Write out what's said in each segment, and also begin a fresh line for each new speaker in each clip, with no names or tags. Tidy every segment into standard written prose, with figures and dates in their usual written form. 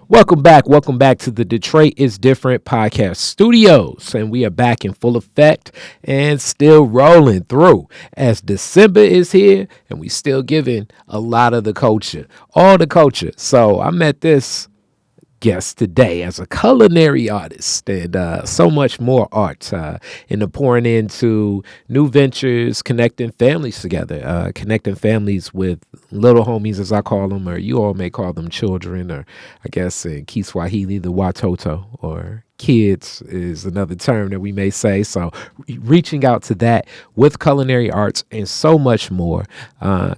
Welcome back to the Detroit is Different podcast studios. And we are back in full effect and still rolling through as December is here and we still giving a lot of the culture, all the culture. So I met this guest today as a culinary artist and so much more art in the pouring into new ventures, connecting families together, connecting families with little homies, as I call them, or you all may call them children, or I guess in Kiswahili, the watoto, or kids is another term that we may say. So reaching out to that with culinary arts and so much more,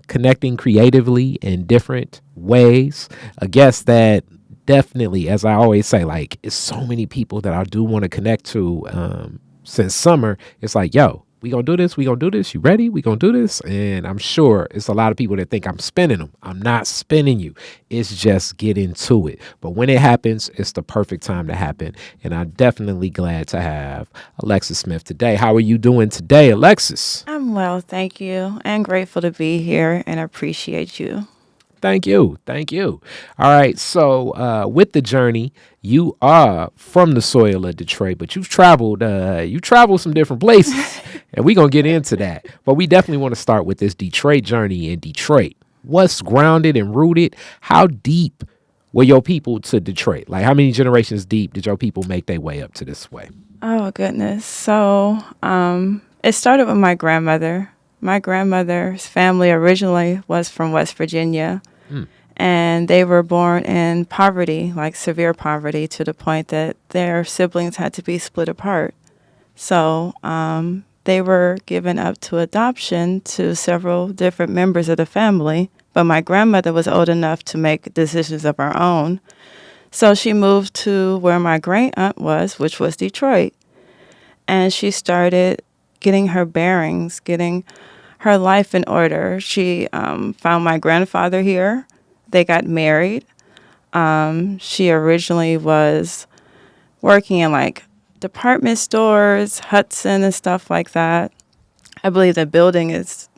connecting creatively in different ways. A guest that definitely, as I always say, like, it's so many people that I do want to connect to since summer. It's like, yo, we gonna do this. We gonna do this. You ready? We gonna do this. And I'm sure it's a lot of people that think I'm spinning them. I'm not spinning you. It's just get into it. But when it happens, it's the perfect time to happen. And I'm definitely glad to have Alexis Smith today. How are you doing today, Alexis?
I'm well, thank you, and grateful to be here and appreciate you.
Thank you. Thank you. All right. So with the journey, you are from the soil of Detroit, but you've traveled some different places and we're going to get into that. But we definitely want to start with this Detroit journey in Detroit. What's grounded and rooted? How deep were your people to Detroit? Like how many generations deep did your people make their way up to this way?
Oh, goodness. So it started with my grandmother. My grandmother's family originally was from West Virginia, and they were born in poverty, like severe poverty, to the point that their siblings had to be split apart. So they were given up to adoption to several different members of the family, but my grandmother was old enough to make decisions of her own. So she moved to where my great aunt was, which was Detroit, and she started getting her bearings, getting her life in order. She found my grandfather here. They got married. She originally was working in like department stores, Hudson and stuff like that. I believe the building is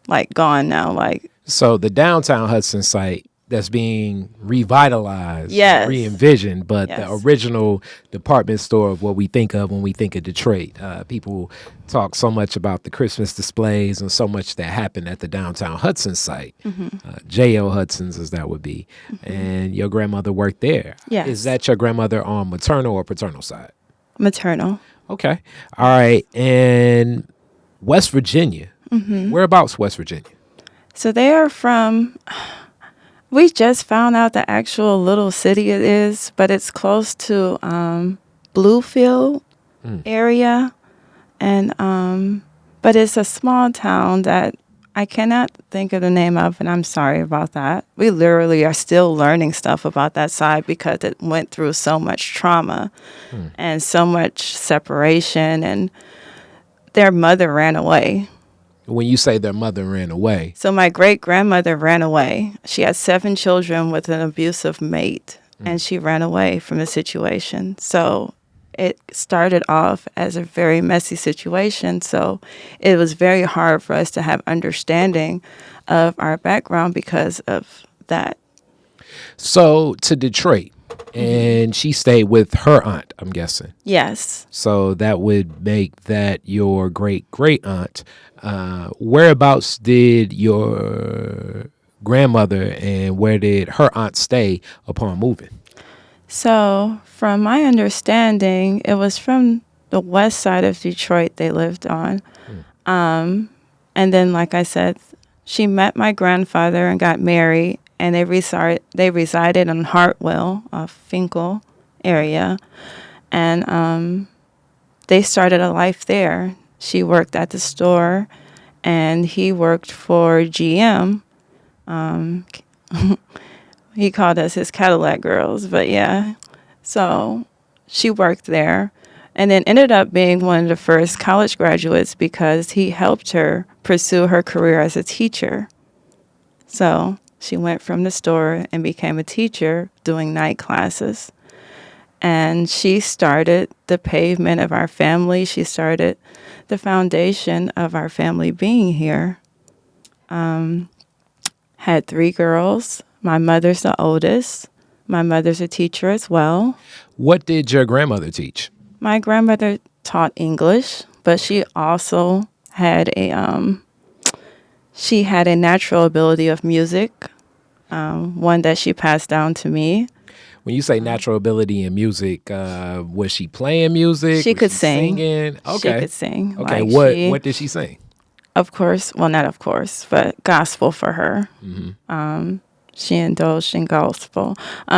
like gone now. Like,
So the downtown Hudson site that's being revitalized,
yes,
re-envisioned, but the
yes.
original department store of what we think of when we think of Detroit. People talk so much about the Christmas displays and so much that happened at the downtown Hudson site. J.L. Hudson's, as that would be. And your grandmother worked there.
Yes.
Is that your grandmother on maternal or paternal side?
Maternal.
Okay. All right. And West Virginia. Whereabouts West Virginia?
So they are from... We just found out the actual little city it is, but it's close to Bluefield area, and but it's a small town that I cannot think of the name of, and I'm sorry about that. We literally are still learning stuff about that side because it went through so much trauma and so much separation, and their mother ran away.
When you say their mother ran away.
So my great-grandmother ran away. She had 7 children with an abusive mate, and she ran away from the situation. So it started off as a very messy situation. So it was very hard for us to have understanding of our background because of that.
So to Detroit, and she stayed with her aunt, I'm guessing.
Yes.
So that would make that your great aunt. Whereabouts did your grandmother and where did her aunt stay upon moving?
So from my understanding, it was from the west side of Detroit they lived on. And then, like I said, she met my grandfather and got married, and they resided in Hartwell, Finkel area, and they started a life there. She worked at the store, and he worked for GM. He called us his Cadillac girls, but yeah. So she worked there, and then ended up being one of the first college graduates because he helped her pursue her career as a teacher. So she went from the store and became a teacher doing night classes. And she started the pavement of our family. She started the foundation of our family being here. Had 3 girls. My mother's the oldest. My mother's a teacher as well.
What did your grandmother teach?
My grandmother taught English, but she also had a natural ability of music, one that she passed down to me.
When you say natural ability in music, was she playing music?
She
Was
could
she
sing.
singing?
She
Okay.
could sing.
Okay.
Like
What did she sing?
of course, well, not of course, but gospel for her. She indulged in gospel.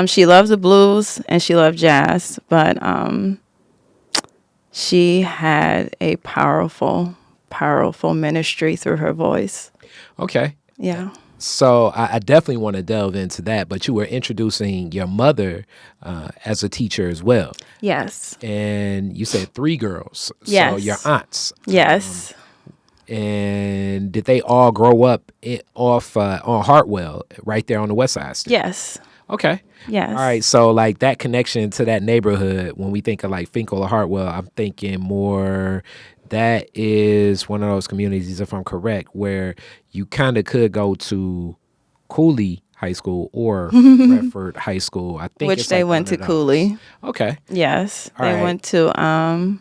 She loved the blues and she loved jazz, but she had a powerful, powerful ministry through her voice.
Okay.
Yeah.
So I definitely want to delve into that, but you were introducing your mother as a teacher as well.
Yes.
And you said 3 girls.
Yes.
So your aunts.
Yes.
And did they all grow up off on Hartwell, right there on the west side? Still?
Yes.
Okay.
Yes.
All right. So like that connection to that neighborhood, when we think of like Finkel or Hartwell, I'm thinking more that is one of those communities, if I'm correct, where you kind of could go to Cooley High School or Redford High School. I think
Which
it's
they
like
went
one
to
of those.
Cooley.
Okay.
Yes.
All
They
right.
went to,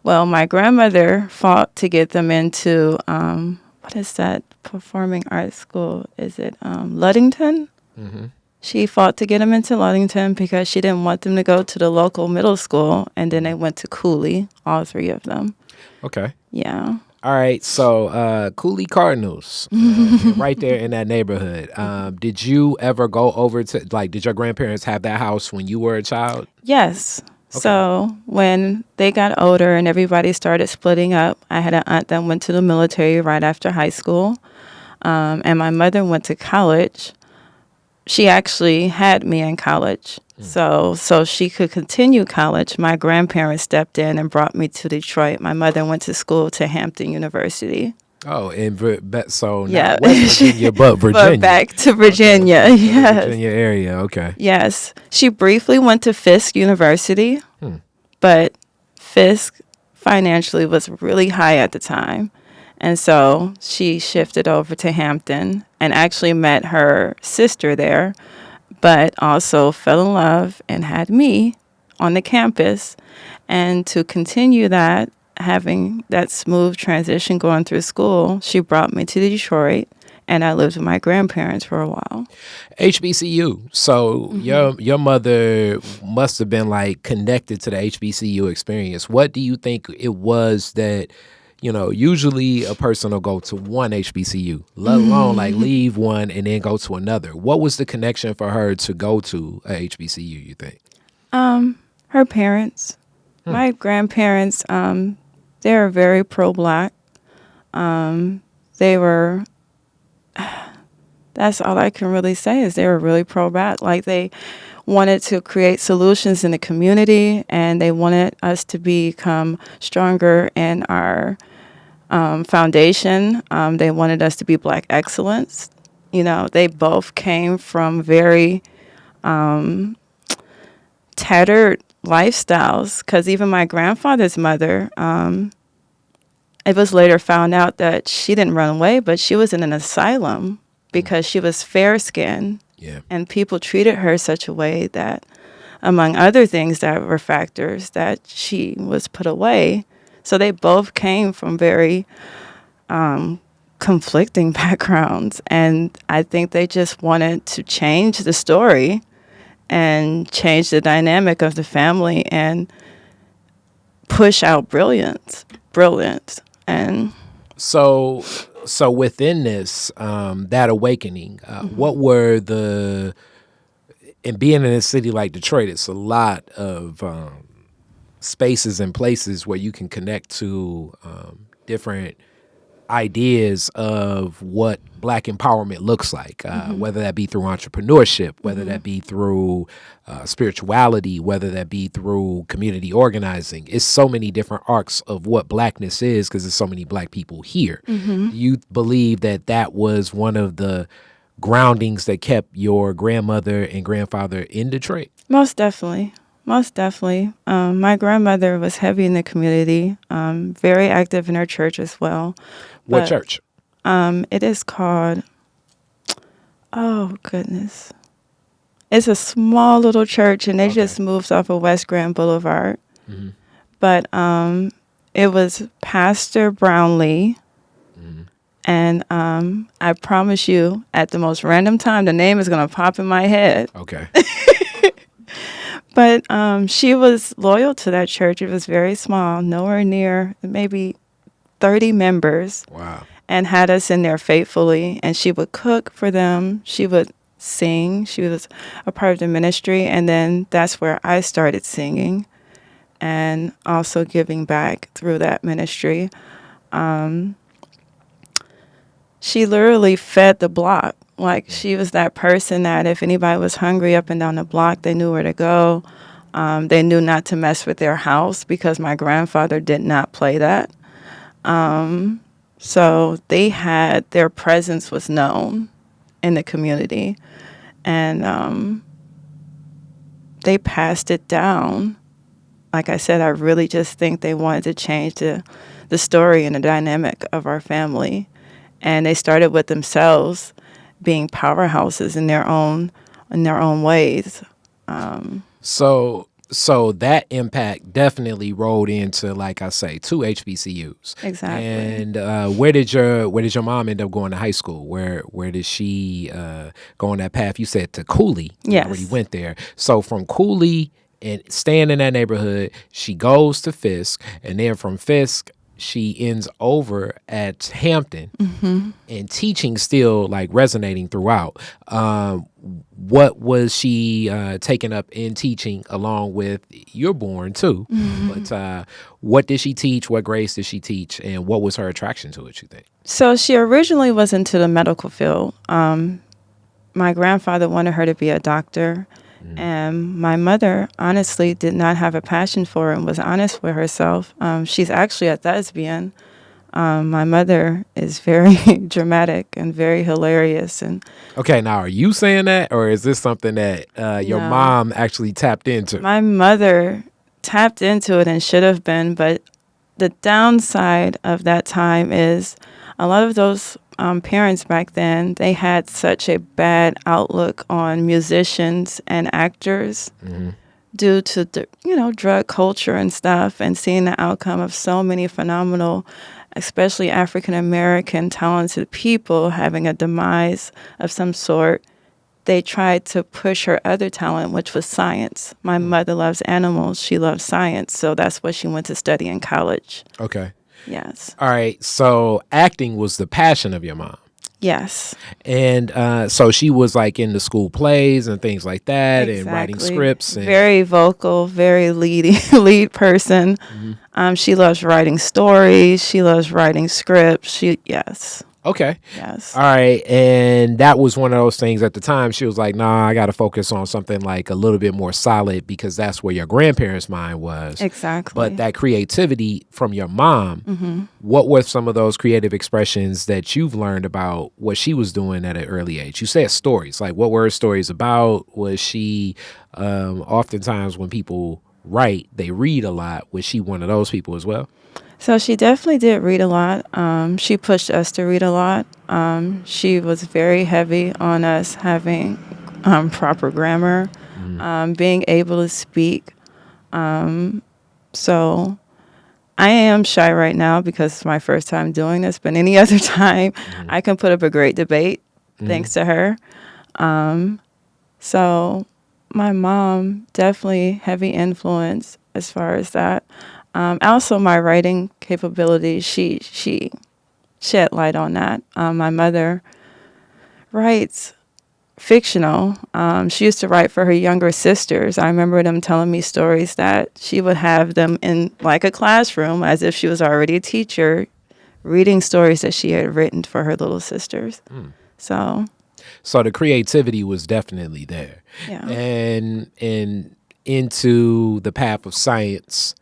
well, my grandmother fought to get them into, what is that performing arts school? Is it Ludington?
Mm-hmm.
She fought to get them into Ludington because she didn't want them to go to the local middle school. And then they went to Cooley, all 3 of them.
Okay.
Yeah.
All right, so Cooley Cardinals, right there in that neighborhood. Did you ever go over to, like, did your grandparents have that house when you were a child?
Yes.
Okay.
So when they got older and everybody started splitting up, I had an aunt that went to the military right after high school. And my mother went to college. She actually had me in college. So she could continue college. My grandparents stepped in and brought me to Detroit. My mother went to school to Hampton University.
Oh, and so
Yeah.
not West Virginia, but Virginia.
But back to Virginia,
Okay.
yes.
Virginia area, okay.
Yes. She briefly went to Fisk University, but Fisk financially was really high at the time. And so she shifted over to Hampton and actually met her sister there, but also fell in love and had me on the campus. And to continue that, having that smooth transition going through school, she brought me to Detroit, and I lived with my grandparents for a while.
HBCU. So your mother must have been like connected to the HBCU experience. What do you think it was that, usually a person will go to one HBCU, let alone like leave one and then go to another. What was the connection for her to go to a HBCU, you think?
Her parents, my grandparents, they were very pro-Black. They were, that's all I can really say is they were really pro-Black. Like they wanted to create solutions in the community, and they wanted us to become stronger in our foundation. They wanted us to be Black excellence. They both came from very tattered lifestyles, because even my grandfather's mother, it was later found out that she didn't run away, but she was in an asylum because she was fair-skinned.
Yeah.
And people treated her such a way that, among other things that were factors, that she was put away. So they both came from very conflicting backgrounds. And I think they just wanted to change the story and change the dynamic of the family and push out brilliance. And
So within this, that awakening, what were and being in a city like Detroit, it's a lot of spaces and places where you can connect to different ideas of what Black empowerment looks like, whether that be through entrepreneurship, whether that be through spirituality, whether that be through community organizing. It's so many different arcs of what Blackness is because there's so many Black people here. Do you believe that that was one of the groundings that kept your grandmother and grandfather in Detroit?
Most definitely. Most definitely. My grandmother was heavy in the community, very active in her church as well.
What church?
It is called, oh goodness, It's a small little church, and they
Okay.
just moved off of West Grand Boulevard.
Mm-hmm.
But it was Pastor Brownlee.
Mm-hmm.
And I promise you, at the most random time, the name is going to pop in my head.
Okay.
But she was loyal to that church. It was very small, nowhere near maybe 30 members.
Wow.
And had us in there faithfully. And she would cook for them. She would sing. She was a part of the ministry. And then that's where I started singing and also giving back through that ministry. She literally fed the block. Like, she was that person that if anybody was hungry up and down the block, they knew where to go. They knew not to mess with their house because my grandfather did not play that. So their presence was known in the community. And they passed it down. Like I said, I really just think they wanted to change the story and the dynamic of our family. And they started with themselves being powerhouses in their own ways.
So that impact definitely rolled into, like I say, 2 HBCUs.
Exactly.
And where did your mom end up going to high school? Where did she go on that path? You said to Cooley. You
Yes.
already went there. So from Cooley and staying in that neighborhood, she goes to Fisk, and then from Fisk she ends over at Hampton, and teaching still like resonating throughout. What was she taking up in teaching along with you're born too? But what did she teach? What grades did she teach? And what was her attraction to it, you think?
So she originally was into the medical field. My grandfather wanted her to be a doctor. And my mother honestly did not have a passion for it and was honest with herself. She's actually a thespian. My mother is very dramatic and very hilarious. And
Okay, now are you saying that, or is this something that your
No.
mom actually tapped into?
my mother tapped into it and should have been, but the downside of that time is a lot of those parents back then, they had such a bad outlook on musicians and actors due to drug culture and stuff, and seeing the outcome of so many phenomenal, especially African American talented people having a demise of some sort. They tried to push her other talent, which was science. My mother loves animals. She loves science. So that's what she went to study in college.
Okay.
Yes.
All right. So acting was the passion of your mom.
Yes.
And so she was like in the school plays and things like that, and writing
Exactly.
scripts. And
Very vocal, very lead person. She loves writing stories. She loves writing scripts. Yes.
Okay.
Yes.
All right. And that was one of those things at the time. She was like, nah, I got to focus on something like a little bit more solid, because that's where your grandparents' mind was.
Exactly.
But that creativity from your mom, what were some of those creative expressions that you've learned about what she was doing at an early age? You said stories. Like, what were her stories about? Was she, oftentimes when people write, they read a lot. Was she one of those people as well?
So she definitely did read a lot. She pushed us to read a lot. She was very heavy on us having proper grammar, being able to speak. So I am shy right now because it's my first time doing this, but any other time I can put up a great debate thanks to her. So my mom, definitely heavy influence as far as that. Also, my writing capabilities, she shed light on that. My mother writes fictional. She used to write for her younger sisters. I remember them telling me stories that she would have them in like a classroom as if she was already a teacher, reading stories that she had written for her little sisters. So
the creativity was definitely there.
Yeah.
And into the path of science,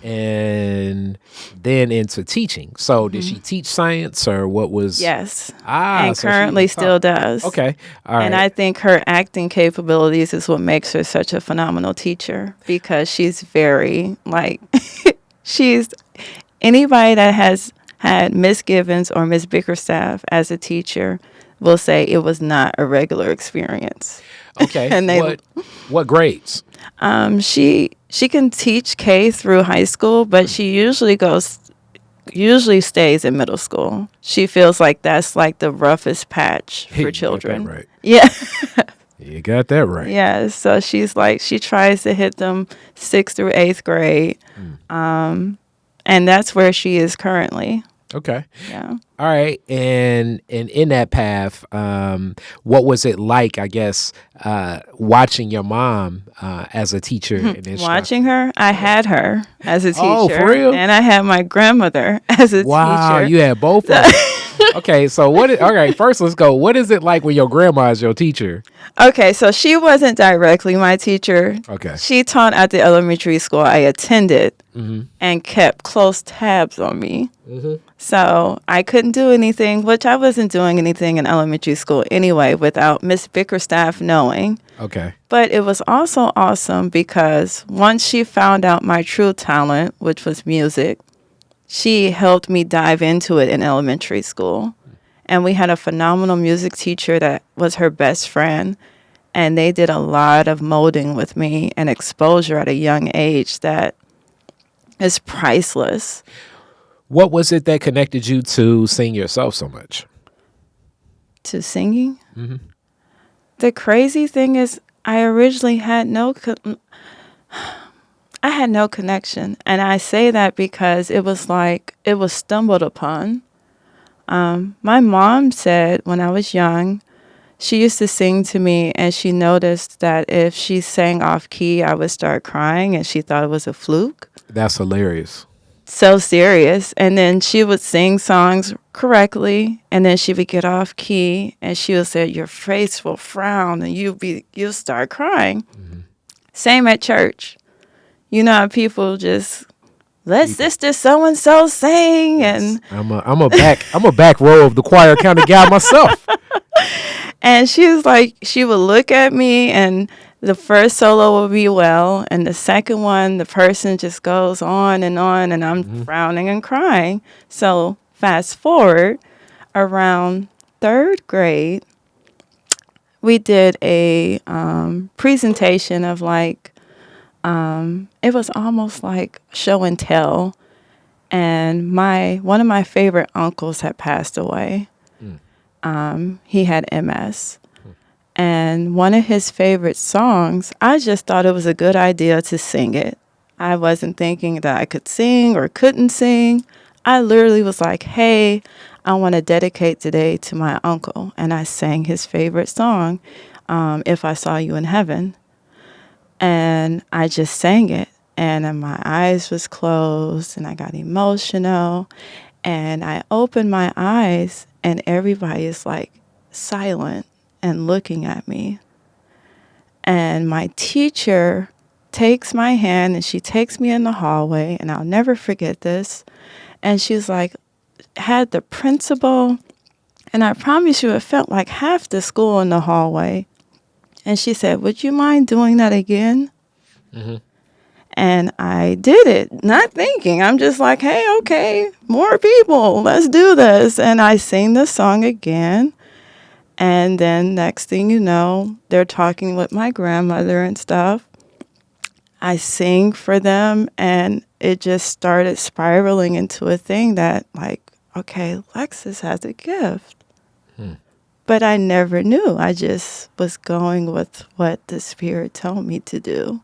and then into teaching. So did she teach science, or what was?
Yes.
so
And
she
currently
was
still
taught.
does.
Okay. All right.
And I think her acting capabilities is what makes her such a phenomenal teacher, because she's very, she's anybody that has had misgivings or Miss Bickerstaff as a teacher, will say it was not a regular experience.
Okay.
And they
What grades?
she can teach K through high school, but she usually stays in middle school. She feels like that's like the roughest patch
Hey,
for
you got that
children.
right.
Yeah.
You got that right.
Yeah. So she's like she tries to hit them 6th through 8th grade. And that's where she is currently.
Okay.
Yeah.
All right. And in that path, what was it like, I guess, watching your mom as a teacher and instructor?
Watching her, I had her as a teacher.
Oh, for real?
And I had my grandmother as a
Wow,
teacher.
you had both of them. Okay, so all right, first let's go. What is it like when your grandma is your teacher?
Okay, so she wasn't directly my teacher.
Okay.
She taught at the elementary school I attended and kept close tabs on me. So I couldn't do anything, which I wasn't doing anything in elementary school anyway without Miss Bickerstaff knowing.
Okay.
But it was also awesome because once she found out my true talent, which was music, she helped me dive into it in elementary school. And we had a phenomenal music teacher that was her best friend. And they did a lot of molding with me and exposure at a young age that is priceless.
What was it that connected you to sing yourself so much?
To singing? The crazy thing is I originally had I had no connection. And I say that because it was like it was stumbled upon. My mom said when I was young, she used to sing to me and she noticed that if she sang off key, I would start crying and she thought it was a fluke.
That's hilarious.
So serious. And then she would sing songs correctly and then she would get off key and she would say, your face will frown and you'll start crying. Same at church. You know how people just let sister so and so sing, and
I'm a back row of the choir kind of guy myself.
and she was like, she would look at me, and the first solo would be well, and the second one, the person just goes on, and I'm frowning and crying. So fast forward, around 3rd grade, we did a presentation of like. It was almost like show and tell, and one of my favorite uncles had passed away. He had MS, and one of his favorite songs, I just thought it was a good idea to sing it. I wasn't thinking that I could sing or couldn't sing. I literally was like, hey, I want to dedicate today to my uncle, and I sang his favorite song, If I Saw You in Heaven. And I just sang it, and my eyes was closed, and I got emotional, and I opened my eyes, and everybody is like silent and looking at me. And my teacher takes my hand, and she takes me in the hallway, and I'll never forget this. And she's like, had the principal, and I promise you, it felt like half the school in the hallway. And she said, would you mind doing that again? And I did it, not thinking. I'm just like, hey, okay, more people, let's do this. And I sing the song again. And then next thing you know, they're talking with my grandmother and stuff. I sing for them, and it just started spiraling into a thing that like, okay, Alexis has a gift. But I never knew. I just was going with what the Spirit told me to do.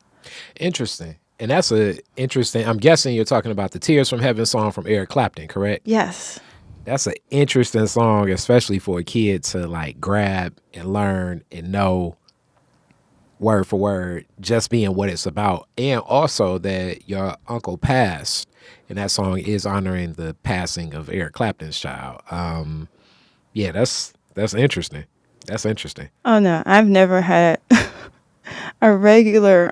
Interesting. And that's interesting. I'm guessing you're talking about the Tears from Heaven song from Eric Clapton, correct?
Yes.
That's an interesting song, especially for a kid to like grab and learn and know word for word, just being what it's about. And also that your uncle passed, and that song is honoring the passing of Eric Clapton's child. Yeah, that's interesting. That's interesting.
Oh, no. I've never had a regular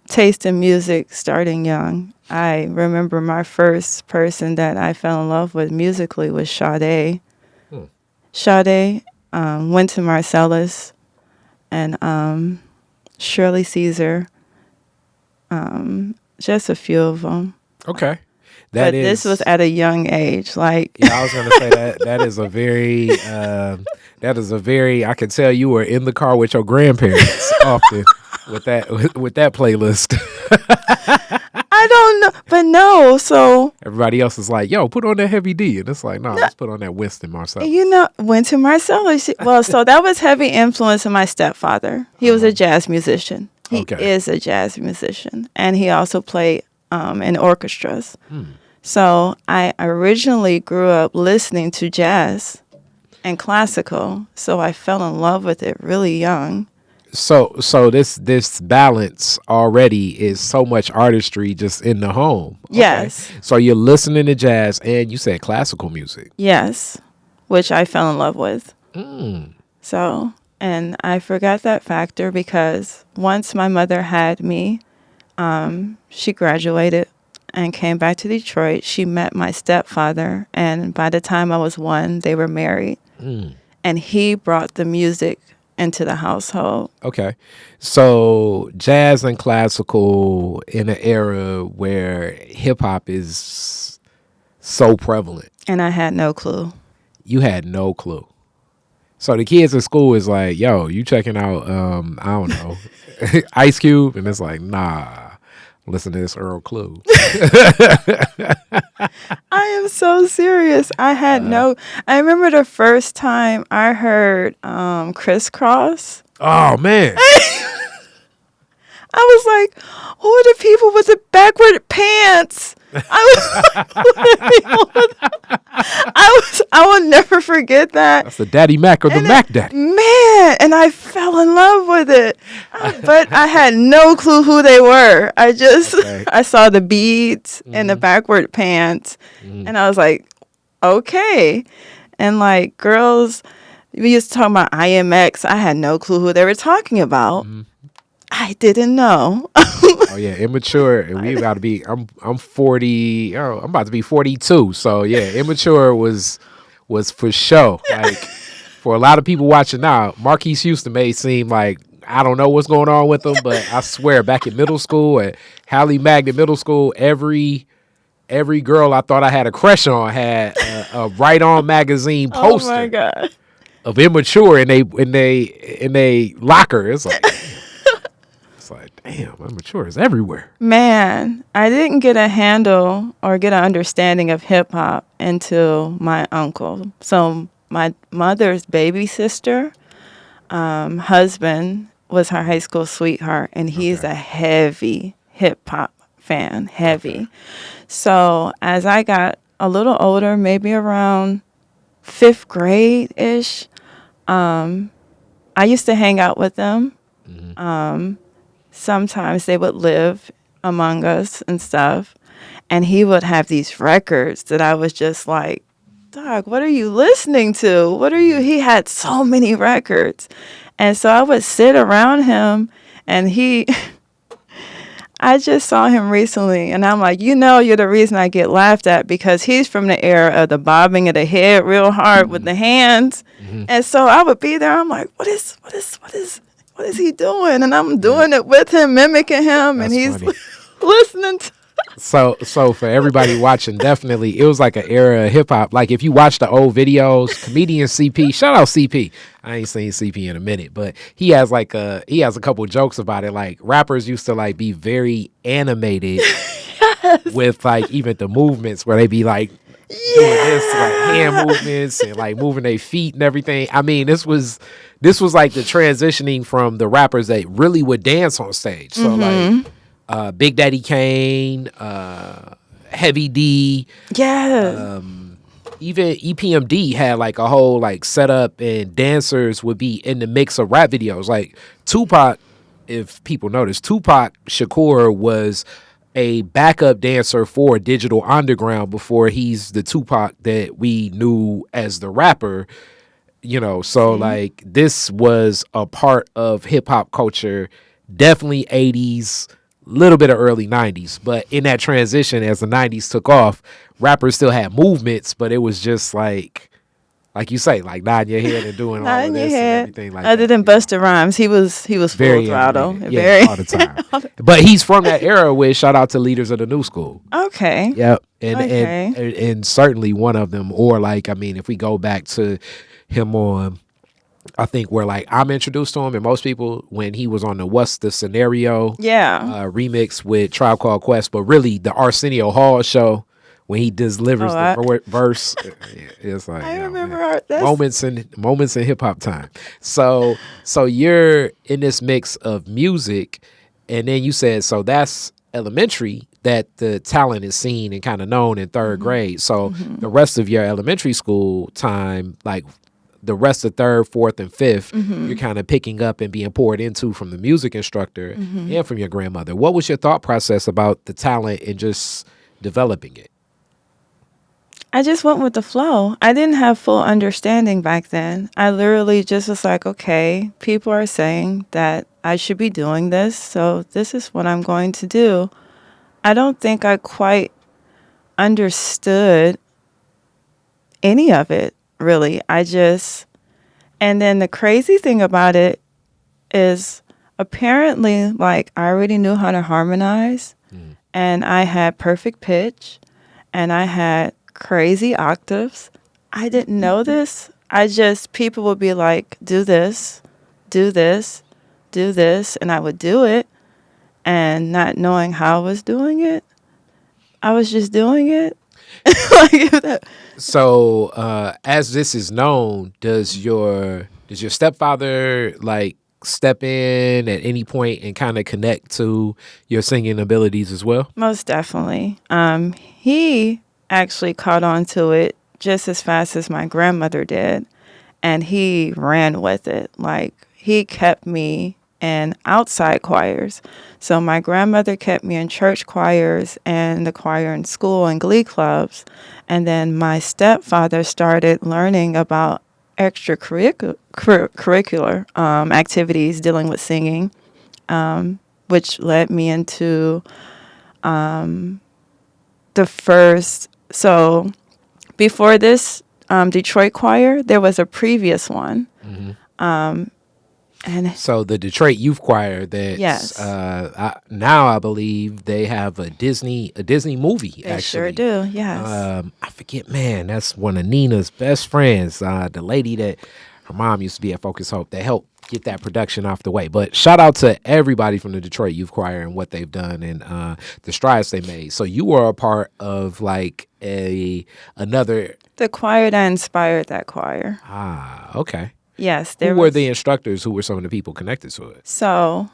taste in music starting young. I remember my first person that I fell in love with musically was Sade. Sade, Wynton Marsalis, and Shirley Caesar. Just a few of them.
Okay. That
but this was
is,
at a young age. Like,
yeah, I was gonna say that is a very I can tell you were in the car with your grandparents often with that playlist.
I don't know, but no. So,
Everybody else is like, yo, put on that Heavy D, and it's like, no, let's put on that Winston Marsalis.
went to Marcellus. Well, so that was heavy influence of my stepfather. He was a jazz musician. He
Okay.
is a jazz musician, and he also played in orchestras. So I originally grew up listening to jazz and classical, so I fell in love with it really young.
So this balance already is so much artistry just in the home. Okay.
Yes.
So you're listening to jazz and you said classical music.
Yes, which I fell in love with.
Mm.
So, and I forgot that factor because once my mother had me, she graduated and came back to Detroit. She met my stepfather, and by the time I was 1, they were married. And he brought the music into the household.
Okay. So jazz and classical in an era where hip hop is so prevalent.
And I had no clue.
You had no clue. So the kids in school is like, yo, you checking out I don't know, Ice Cube? And it's like, nah. Listen to this Earl Clue.
I am so serious. I had I remember the first time I heard Crisscross.
Oh man.
I was like, who are the people with the backward pants? I will never forget that.
That's the Daddy Mac or the Mac Daddy.
Man, and I fell in love with it. But I had no clue who they were. I saw the beads and the backward pants, and I was like, okay. And like girls, we used to talk about IMX. I had no clue who they were talking about. I didn't know.
Oh yeah, immature, and we about to be. I'm 40. Oh, I'm about to be 42. So yeah, immature was for sure. Like for a lot of people watching now, Marquise Houston may seem like I don't know what's going on with him, but I swear, back in middle school at Hallie Magnet Middle School, every girl I thought I had a crush on had a Right On magazine poster.
Oh my God.
Of immature in they locker. It's like, damn, immature is everywhere.
Man, I didn't get a handle or get an understanding of hip hop until my uncle. So my mother's baby sister, husband was her high school sweetheart, and he's a heavy hip hop fan, heavy. Okay. So as I got a little older, maybe around 5th grade-ish, I used to hang out with them. Sometimes they would live among us and stuff. And he would have these records that I was just like, dog, what are you listening to? He had so many records. And so I would sit around him and I just saw him recently and I'm like, you're the reason I get laughed at because he's from the era of the bobbing of the head real hard with the hands. And so I would be there. I'm like, what is he doing? And I'm doing it with him, mimicking him. That's and he's listening to.
So for everybody watching, definitely, it was like an era of hip hop. Like if you watch the old videos, comedian CP, shout out CP. I ain't seen CP in a minute, but he has a couple of jokes about it. Like rappers used to like be very animated with like even the movements where they be like doing this like hand movements and like moving their feet and everything. I mean, this was like the transitioning from the rappers that really would dance on stage. So like Big Daddy Kane, Heavy D, even EPMD had like a whole like setup, and dancers would be in the mix of rap videos. Like Tupac, if people notice, Tupac Shakur was a backup dancer for Digital Underground before he's the Tupac that we knew as the rapper. So like this was a part of hip hop culture, definitely 80s, little bit of early 90s. But in that transition, as the 90s took off, rappers still had movements, but it was just like like you say, like nodding your head and doing all
Not
of
in your
this and
head.
everything like
Other
that.
than Busta Rhymes, he was full
Very
throttle.
animated. Yeah,
Very
all the time. But he's from that era where shout out to leaders of the new school.
okay.
Yep. And
Okay.
certainly one of them, or like, I mean, if we go back to him on, I think where like I'm introduced to him and most people when he was on the What's the Scenario
Yeah.
remix with Tribe Called Quest, but really the Arsenio Hall show when he delivers
Oh,
the verse, it's like,
I
yo,
remember
man,
that's
moments in hip hop time. So you're in this mix of music, and then you said so that's elementary that the talent is seen and kind of known in third grade. So the rest of your elementary school time, like the rest of third, fourth, and 5th, you're kind of picking up and being poured into from the music instructor and from your grandmother. What was your thought process about the talent and just developing it?
I just went with the flow. I didn't have full understanding back then. I literally just was like, okay, people are saying that I should be doing this, so this is what I'm going to do. I don't think I quite understood any of it, really. And then the crazy thing about it is apparently, like, I already knew how to harmonize, and I had perfect pitch, and I had crazy octaves. I didn't know this. People would be like, do this, do this, do this, and I would do it, and not knowing how I was doing it. I was just doing it.
So as this is known, does your stepfather like step in at any point and kind of connect to your singing abilities as well?
Most definitely. He actually caught on to it just as fast as my grandmother did, and he ran with it. Like, he kept me in outside choirs. So my grandmother kept me in church choirs and the choir in school and glee clubs. And then my stepfather started learning about extracurricular activities dealing with singing, which led me into the first. So before this Detroit choir, there was a previous one. And
So the Detroit Youth Choir that
yes,
now I believe they have a Disney movie
they
actually.
sure do. Yes.
I forget, man. That's one of Nina's best friends, the lady that her mom used to be at Focus Hope that helped get that production off the way. But shout out to everybody from the Detroit Youth Choir and what they've done and the strides they made. So you were a part of like another.
The choir that inspired that choir.
Okay.
Yes,
Who were the instructors? Who were some of the people connected to it?
So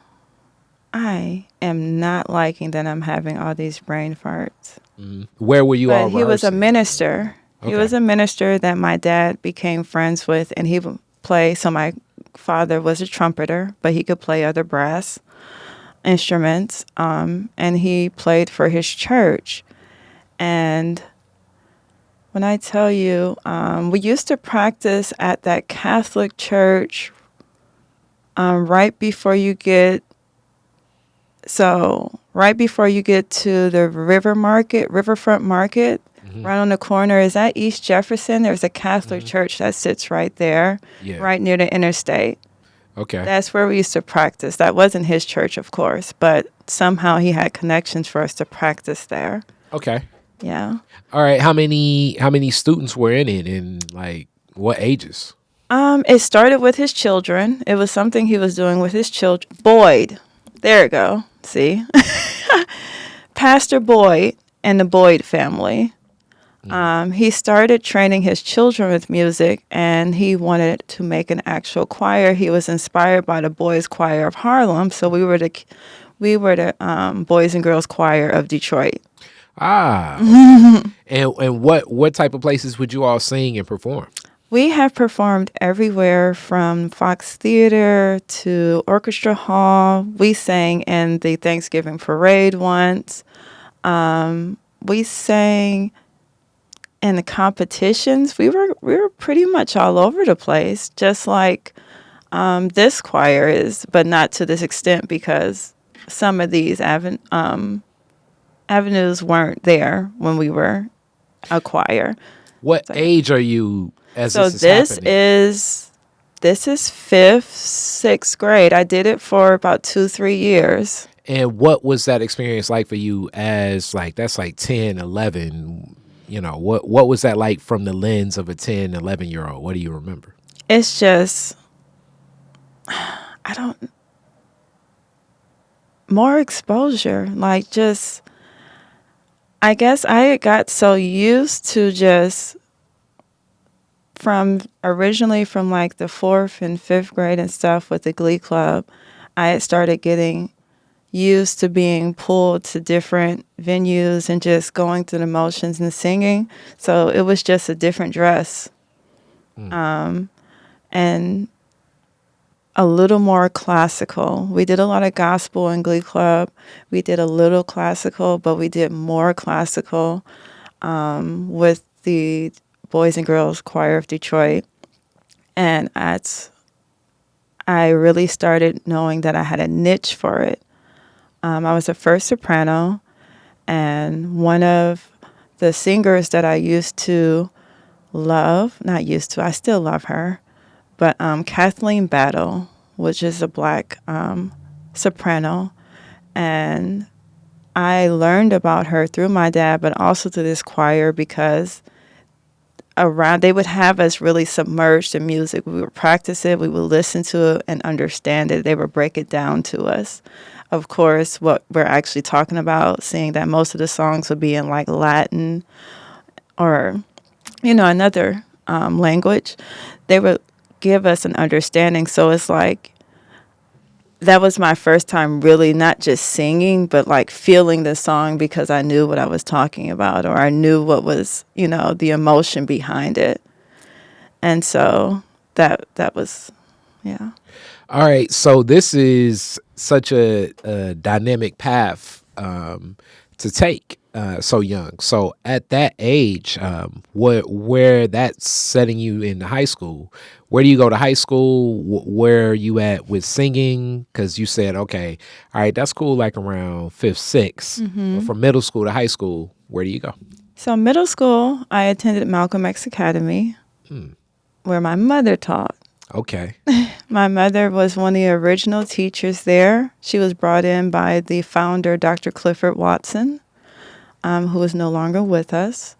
I am not liking that I'm having all these brain farts.
Where were you all
But he was a
rehearsing?
minister. He
Okay.
was a minister that my dad became friends with, and he would play. So my father was a trumpeter, but he could play other brass instruments, and he played for his church. And when I tell you, we used to practice at that Catholic church right before you get to the riverfront market, right on the corner. Is that East Jefferson? There's a Catholic church that sits right there, right near the interstate.
Okay.
That's where we used to practice. That wasn't his church, of course, but somehow he had connections for us to practice there.
Okay.
Yeah.
All right. How many students were in it and like what ages?
It started with his children. It was something he was doing with his children. Boyd. There you go. See? Pastor Boyd and the Boyd family. He started training his children with music, and he wanted to make an actual choir. He was inspired by the Boys Choir of Harlem, so we were the Boys and Girls Choir of Detroit.
And what type of places would you all sing and perform?
We have performed everywhere from Fox Theater to Orchestra Hall. We sang in the Thanksgiving Parade once. We sang in the competitions. We were pretty much all over the place, just like this choir is, but not to this extent because some of these avenues weren't there when we were a choir.
What age are you as
So
this is happening?
this is fifth, sixth grade. I did it for about 2, 3 years.
And what was that experience like for you as like that's like 10, 11? You know, what was that like from the lens of a 10, 11-year-old? What do you remember?
It's just I don't more exposure. Like just I guess I got so used to just from originally from like the fourth and fifth grade and stuff with the Glee Club, I had started getting used to being pulled to different venues and just going through the motions and singing. So it was just a different dress. And a little more classical. We did a lot of gospel in Glee Club. We did a little classical, but we did more classical with the Boys and Girls Choir of Detroit. And I really started knowing that I had a niche for it. I was a first soprano, and one of the singers that I used to love, not used to, I still love her, but Kathleen Battle, which is a black soprano. And I learned about her through my dad, but also through this choir because they would have us really submerged in music. We would practice it, we would listen to it and understand it. They would break it down to us. Of course, what we're actually talking about, seeing that most of the songs would be in like Latin or, another language. They would give us an understanding. So it's like, that was my first time really not just singing, but like feeling the song because I knew what I was talking about or I knew what was, the emotion behind it. And so that was, yeah.
All right, so this is such a dynamic path to take so young. So at that age, where that's setting you in high school, where do you go to high school? Where are you at with singing? Because you said, okay, all right, that's cool, like around fifth, sixth. But from middle school to high school, where do you go?
So middle school, I attended Malcolm X Academy, where my mother taught.
Okay.
My mother was one of the original teachers there. She was brought in by the founder, Dr. Clifford Watson, who is no longer with us.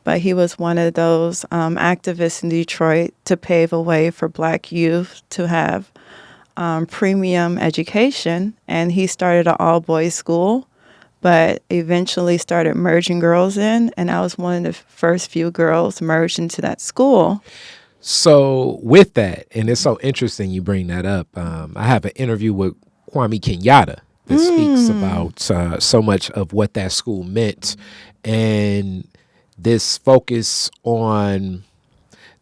But he was one of those activists in Detroit to pave a way for black youth to have premium education. And he started an all-boys school, but eventually started merging girls in. And I was one of the first few girls merged into that school.
So with that, and it's so interesting you bring that up, I have an interview with Kwame Kenyatta that speaks about so much of what that school meant and this focus on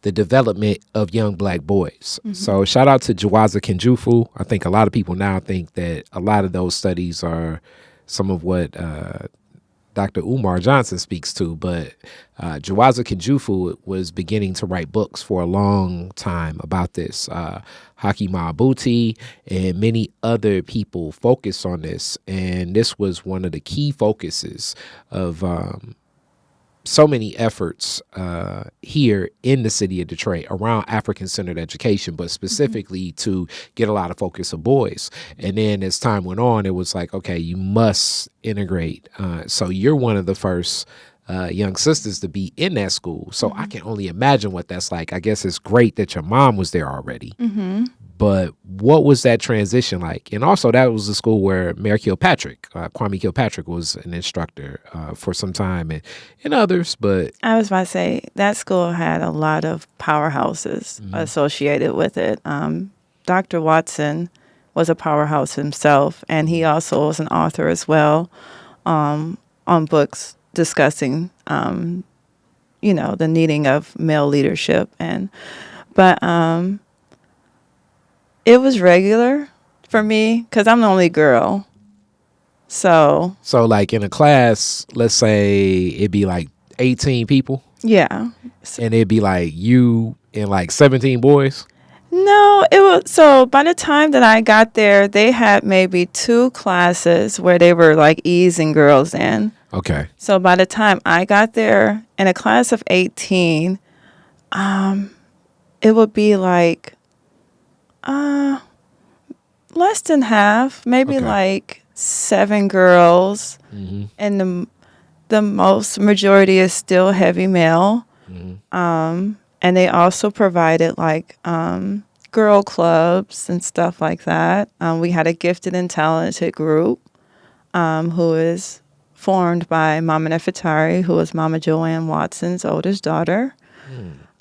the development of young black boys. So shout out to Jawaza Kenjufu. I think a lot of people now think that a lot of those studies are some of what Dr. Umar Johnson speaks to, but Jawaza Kenjufu was beginning to write books for a long time about this. Haki Maabuti and many other people focused on this, and this was one of the key focuses of so many efforts here in the city of Detroit around African-centered education, but specifically to get a lot of focus of boys. And then as time went on, it was like, okay, you must integrate. So you're one of the first young sisters to be in that school. So I can only imagine what that's like. I guess it's great that your mom was there already. But what was that transition like? And also that was the school where Mayor Kilpatrick, Kwame Kilpatrick, was an instructor for some time and others. But
I was about to say that school had a lot of powerhouses associated with it. Dr. Watson was a powerhouse himself, and he also was an author as well on books discussing, the needing of male leadership. But it was regular for me because I'm the only girl. So
like in a class, let's say it'd be like 18 people.
Yeah.
And it'd be like you and like 17 boys.
No, it was so by the time that I got there, they had maybe 2 classes where they were like easing girls in.
Okay.
So by the time I got there in a class of 18, it would be like uh, less than half, maybe
Okay.
like 7 girls,
Mm-hmm.
and the most majority is still heavy male.
Mm-hmm.
And they also provided like girl clubs and stuff like that. We had a gifted and talented group who is formed by Mama Nefertari, who was Mama Joanne Watson's oldest daughter.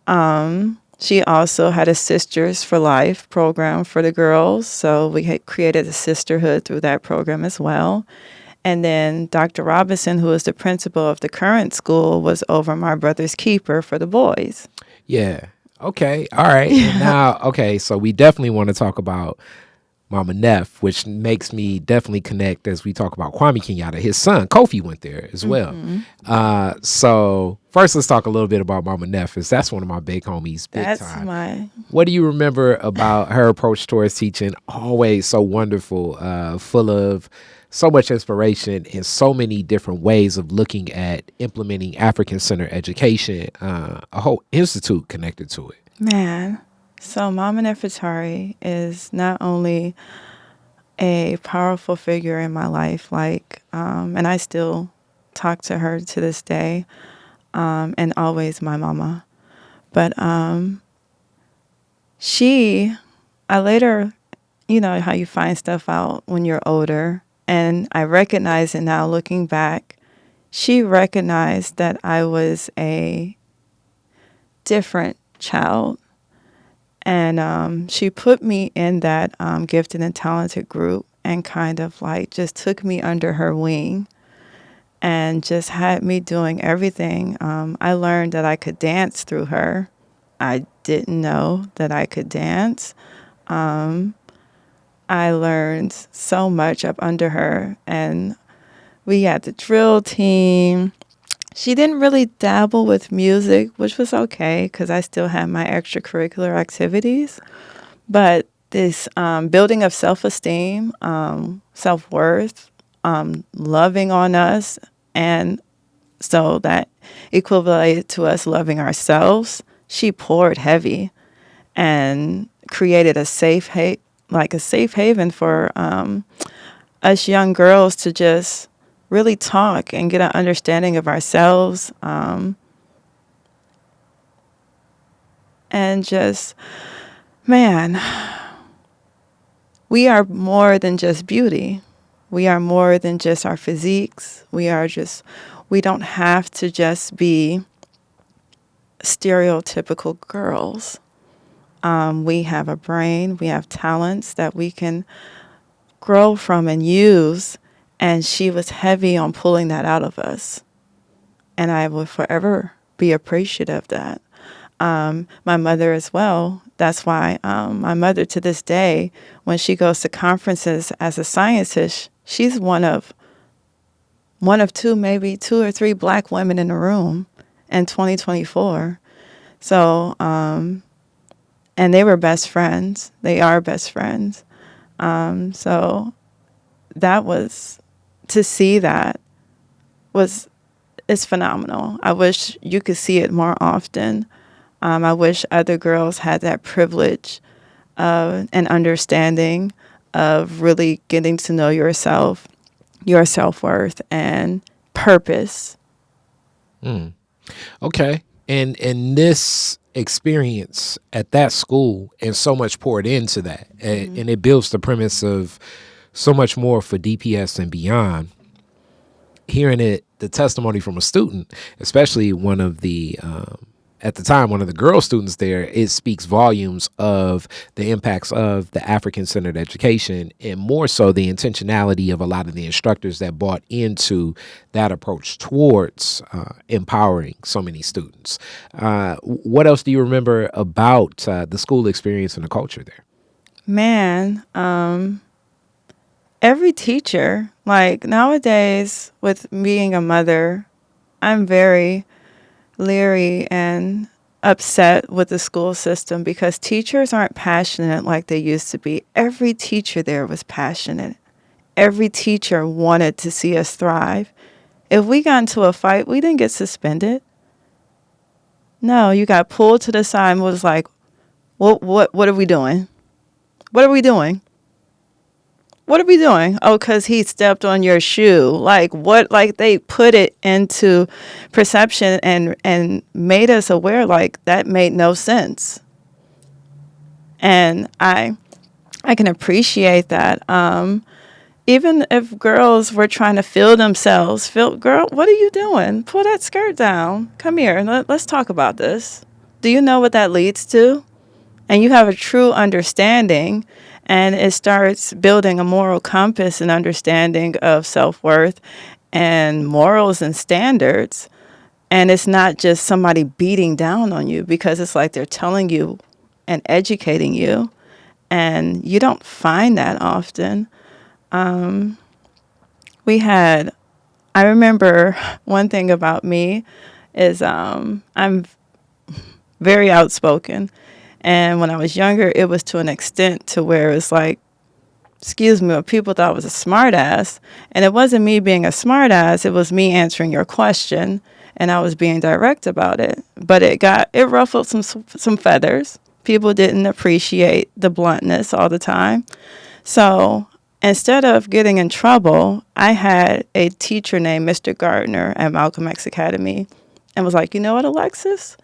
Mm.
She also had a Sisters for Life program for the girls, so we had created a sisterhood through that program as well. And then Dr. Robinson, who is the principal of the current school, was over my brother's keeper for the boys.
Yeah. Okay. All right. And now, okay, so we definitely want to talk about Mama Neff, which makes me definitely connect as we talk about Kwame Kenyatta. His son, Kofi, went there as well. So first, let's talk a little bit about Mama Neff, as that's one of my big homies, big
That's
time.
my
What do you remember about her approach towards teaching? Always so wonderful, full of so much inspiration and so many different ways of looking at implementing African-centered education, a whole institute connected to it.
man. So Mama Nefertari is not only a powerful figure in my life, like, and I still talk to her to this day, and always my mama. But I later, you know how you find stuff out when you're older, and I recognize it now looking back. She recognized that I was a different child, and she put me in that gifted and talented group and kind of like just took me under her wing and just had me doing everything. I learned that I could dance through her. I didn't know that I could dance. I learned so much up under her, and we had the drill team. She didn't really dabble with music, which was okay because I still had my extracurricular activities. But this building of self-esteem, self-worth, loving on us, and so that equated to us loving ourselves. She poured heavy and created a safe haven for us young girls to just really talk and get an understanding of ourselves, and just, man, we are more than just beauty. We are more than just our physiques. We don't have to just be stereotypical girls. We have a brain, we have talents that we can grow from and use. And she was heavy on pulling that out of us. And I will forever be appreciative of that. My mother as well. That's why my mother to this day, when she goes to conferences as a scientist, she's one of two, maybe 2 or 3 Black women in the room in 2024. So, and they were best friends. They are best friends. So that was, to see that was, it's phenomenal. I wish you could see it more often. I wish other girls had that privilege and understanding of really getting to know yourself, your self-worth, and purpose.
Okay. And this experience at that school and so much poured into that. And it builds the premise of so much more for DPS and beyond. Hearing the testimony from a student, especially one of the at the time, one of the girl students there, it speaks volumes of the impacts of the African-centered education, and more so the intentionality of a lot of the instructors that bought into that approach towards empowering so many students. What else do you remember about the school experience and the culture there?
Man, every teacher, like nowadays with being a mother, I'm very leery and upset with the school system because teachers aren't passionate like they used to be. Every teacher there was passionate. Every teacher wanted to see us thrive. If we got into a fight, we didn't get suspended. No, you got pulled to the side and was like, What are we doing? What are we doing? What are we doing? Oh, because he stepped on your shoe. Like what? Like they put it into perception and made us aware. Like that made no sense. And I can appreciate that. Even if girls were trying to feel themselves, girl, what are you doing? Pull that skirt down. Come here. Let's talk about this. Do you know what that leads to? And you have a true understanding, and it starts building a moral compass and understanding of self-worth and morals and standards. And it's not just somebody beating down on you, because it's like they're telling you and educating you, and you don't find that often. I remember one thing about me is I'm very outspoken. And when I was younger, it was to an extent to where it's like, excuse me, what people thought was a smart ass. And it wasn't me being a smart ass, it was me answering your question, and I was being direct about it. But it ruffled some feathers. People didn't appreciate the bluntness all the time. So instead of getting in trouble, I had a teacher named Mr. Gardner at Malcolm X Academy, and was like, you know what, Alexis?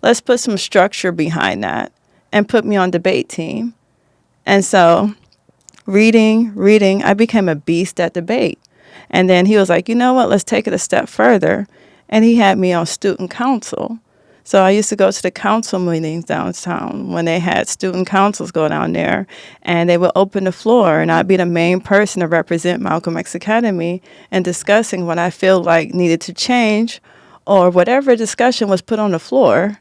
Let's put some structure behind that and put me on debate team. And so reading, I became a beast at debate. And then he was like, you know what, let's take it a step further. And he had me on student council. So I used to go to the council meetings downtown when they had student councils go down there, and they would open the floor, and I'd be the main person to represent Malcolm X Academy and discussing what I feel like needed to change or whatever discussion was put on the floor.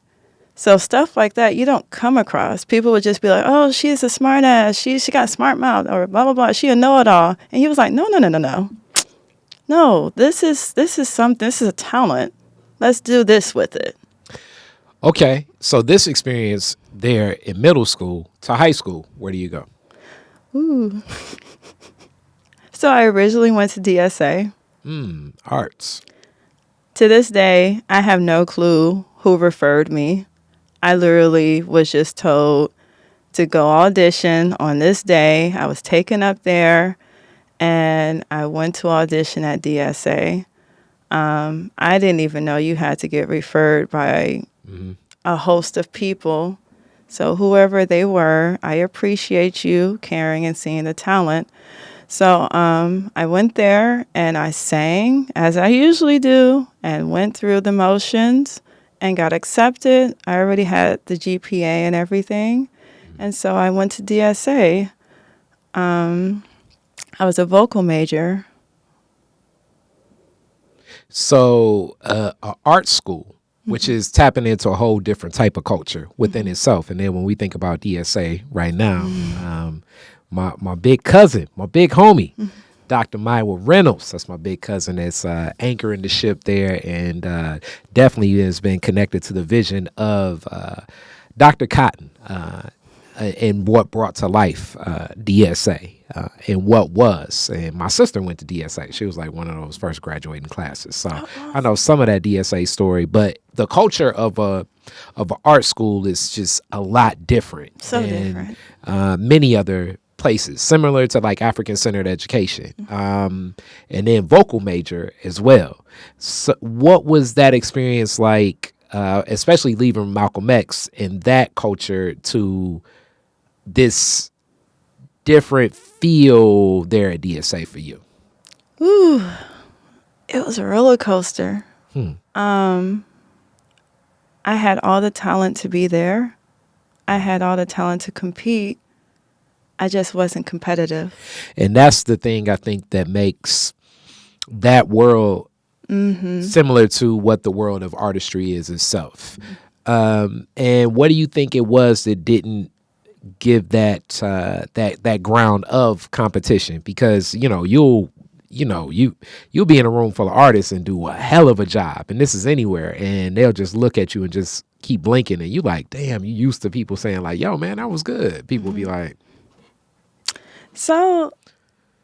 So stuff like that you don't come across. People would just be like, oh, she's a smart ass. She got a smart mouth, or blah, blah, blah. She a know-it-all. And he was like, no. No, this is something. This is a talent. Let's do this with it.
Okay, so this experience there in middle school to high school, where do you go?
Ooh. So I originally went to DSA.
Arts.
To this day, I have no clue who referred me. I literally was just told to go audition on this day. I was taken up there, and I went to audition at DSA. I didn't even know you had to get referred by a host of people. So whoever they were, I appreciate you caring and seeing the talent. So I went there and I sang, as I usually do, and went through the motions and got accepted. I already had the GPA and everything. And so I went to DSA. I was a vocal major.
So a art school, which is tapping into a whole different type of culture within itself. And then when we think about DSA right now, my big cousin, my big homie, Dr. Myra Reynolds, that's my big cousin that's anchoring the ship there, and definitely has been connected to the vision of Dr. Cotton and what brought to life DSA and what was. And my sister went to DSA. She was like one of those first graduating classes. So I know some of that DSA story, but the culture of an art school is just a lot different.
So
than,
different.
many other places, similar to like African-centered education, and then vocal major as well. So what was that experience like, especially leaving Malcolm X and that culture to this different feel there at DSA for you?
Ooh, it was a roller coaster. I had all the talent to be there. I had all the talent to compete. I just wasn't competitive.
And that's the thing I think that makes that world similar to what the world of artistry is itself. And what do you think it was that didn't give that that ground of competition? Because you'll be in a room full of artists and do a hell of a job, and this is anywhere, and they'll just look at you and just keep blinking, and you like, damn, you used to people saying like, yo man, that was good. People be like,
so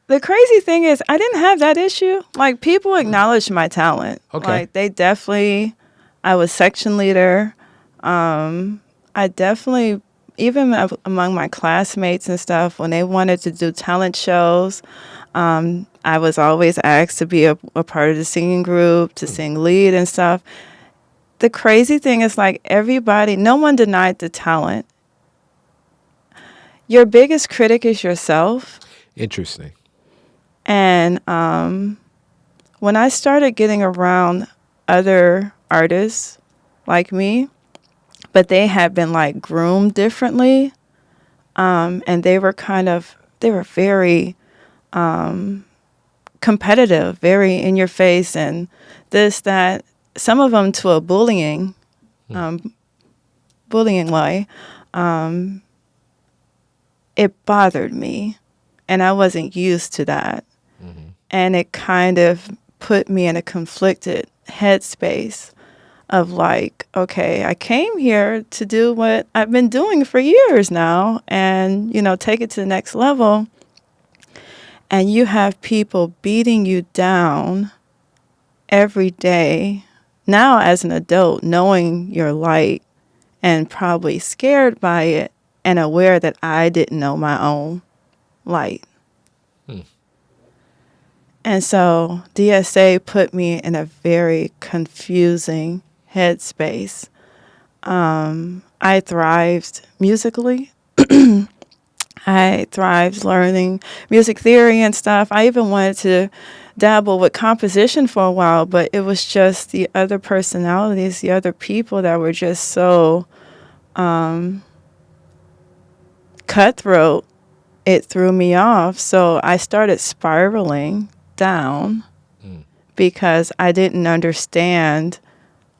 the crazy thing is I didn't have that issue. Like, people acknowledged my talent.
Okay.
Like, they definitely, I was section leader. I definitely even among my classmates and stuff, when they wanted to do talent shows, I was always asked to be a part of the singing group, to sing lead and stuff. The crazy thing is, like, everybody, no one denied the talent. Your biggest critic is yourself.
Interesting.
And when I started getting around other artists like me, but they had been like groomed differently, and they were very competitive, very in your face, and this, that, some of them to a bullying way. It bothered me, and I wasn't used to that. And it kind of put me in a conflicted headspace of like, okay, I came here to do what I've been doing for years now and, take it to the next level. And you have people beating you down every day. Now, as an adult, knowing your light and probably scared by it and aware that I didn't know my own light. And so DSA put me in a very confusing headspace. I thrived musically. I thrived learning music theory and stuff. I even wanted to dabble with composition for a while, but it was just the other personalities, the other people that were just so cutthroat. It threw me off. So I started spiraling down because I didn't understand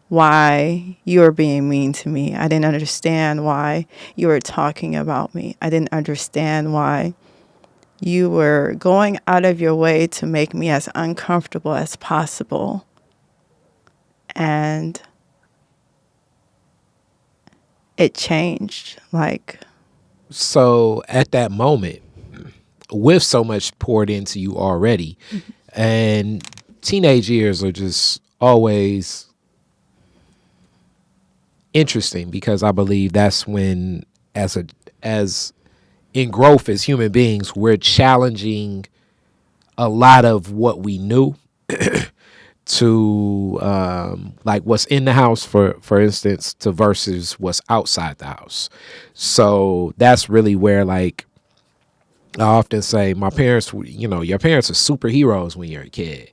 why you were being mean to me. I didn't understand why you were talking about me. I didn't understand why you were going out of your way to make me as uncomfortable as possible. And it changed.
So at that moment, with so much poured into you already, and teenage years are just always interesting because I believe that's when, as in growth as human beings, we're challenging a lot of what we knew to like what's in the house, for instance, to versus what's outside the house. So that's really where, like, I often say my parents, your parents are superheroes when you're a kid.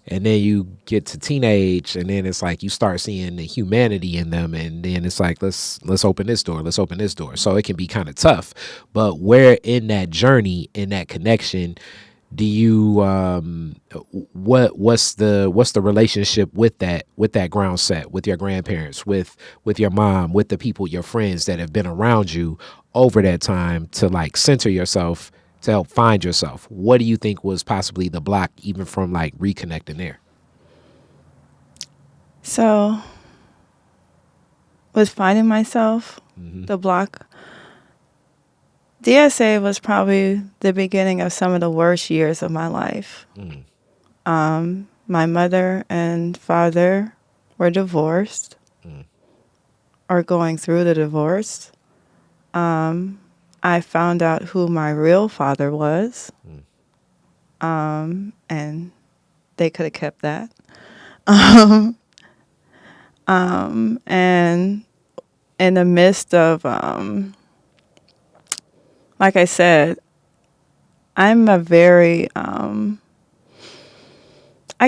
And then you get to teenage, and then it's like you start seeing the humanity in them, and then it's like let's open this door, let's open this door. So it can be kind of tough. But where in that journey, in that connection, do you what's the relationship with that ground set, with your grandparents, with your mom, with the people, your friends that have been around you over that time to like center yourself, to help find yourself? What do you think was possibly the block even from like reconnecting there?
So with finding myself, the block, DSA was probably the beginning of some of the worst years of my life. My mother and father were divorced or going through the divorce. I found out who my real father was, and they could have kept that. And in the midst of, like I said, I'm a very, I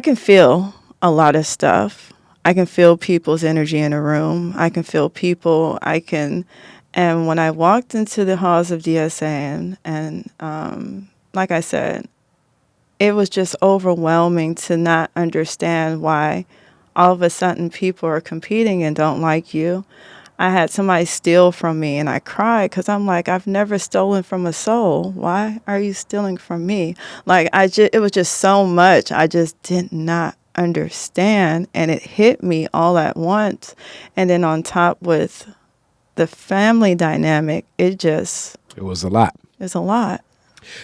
can feel a lot of stuff. I can feel people's energy in a room. I can feel people. And when I walked into the halls of DSA, and like I said, it was just overwhelming to not understand why all of a sudden people are competing and don't like you. I had somebody steal from me, and I cried because I'm like, I've never stolen from a soul. Why are you stealing from me? Like, it was just so much I just did not understand, and it hit me all at once. And then on top with the family dynamic, it
was a lot.
It's a lot.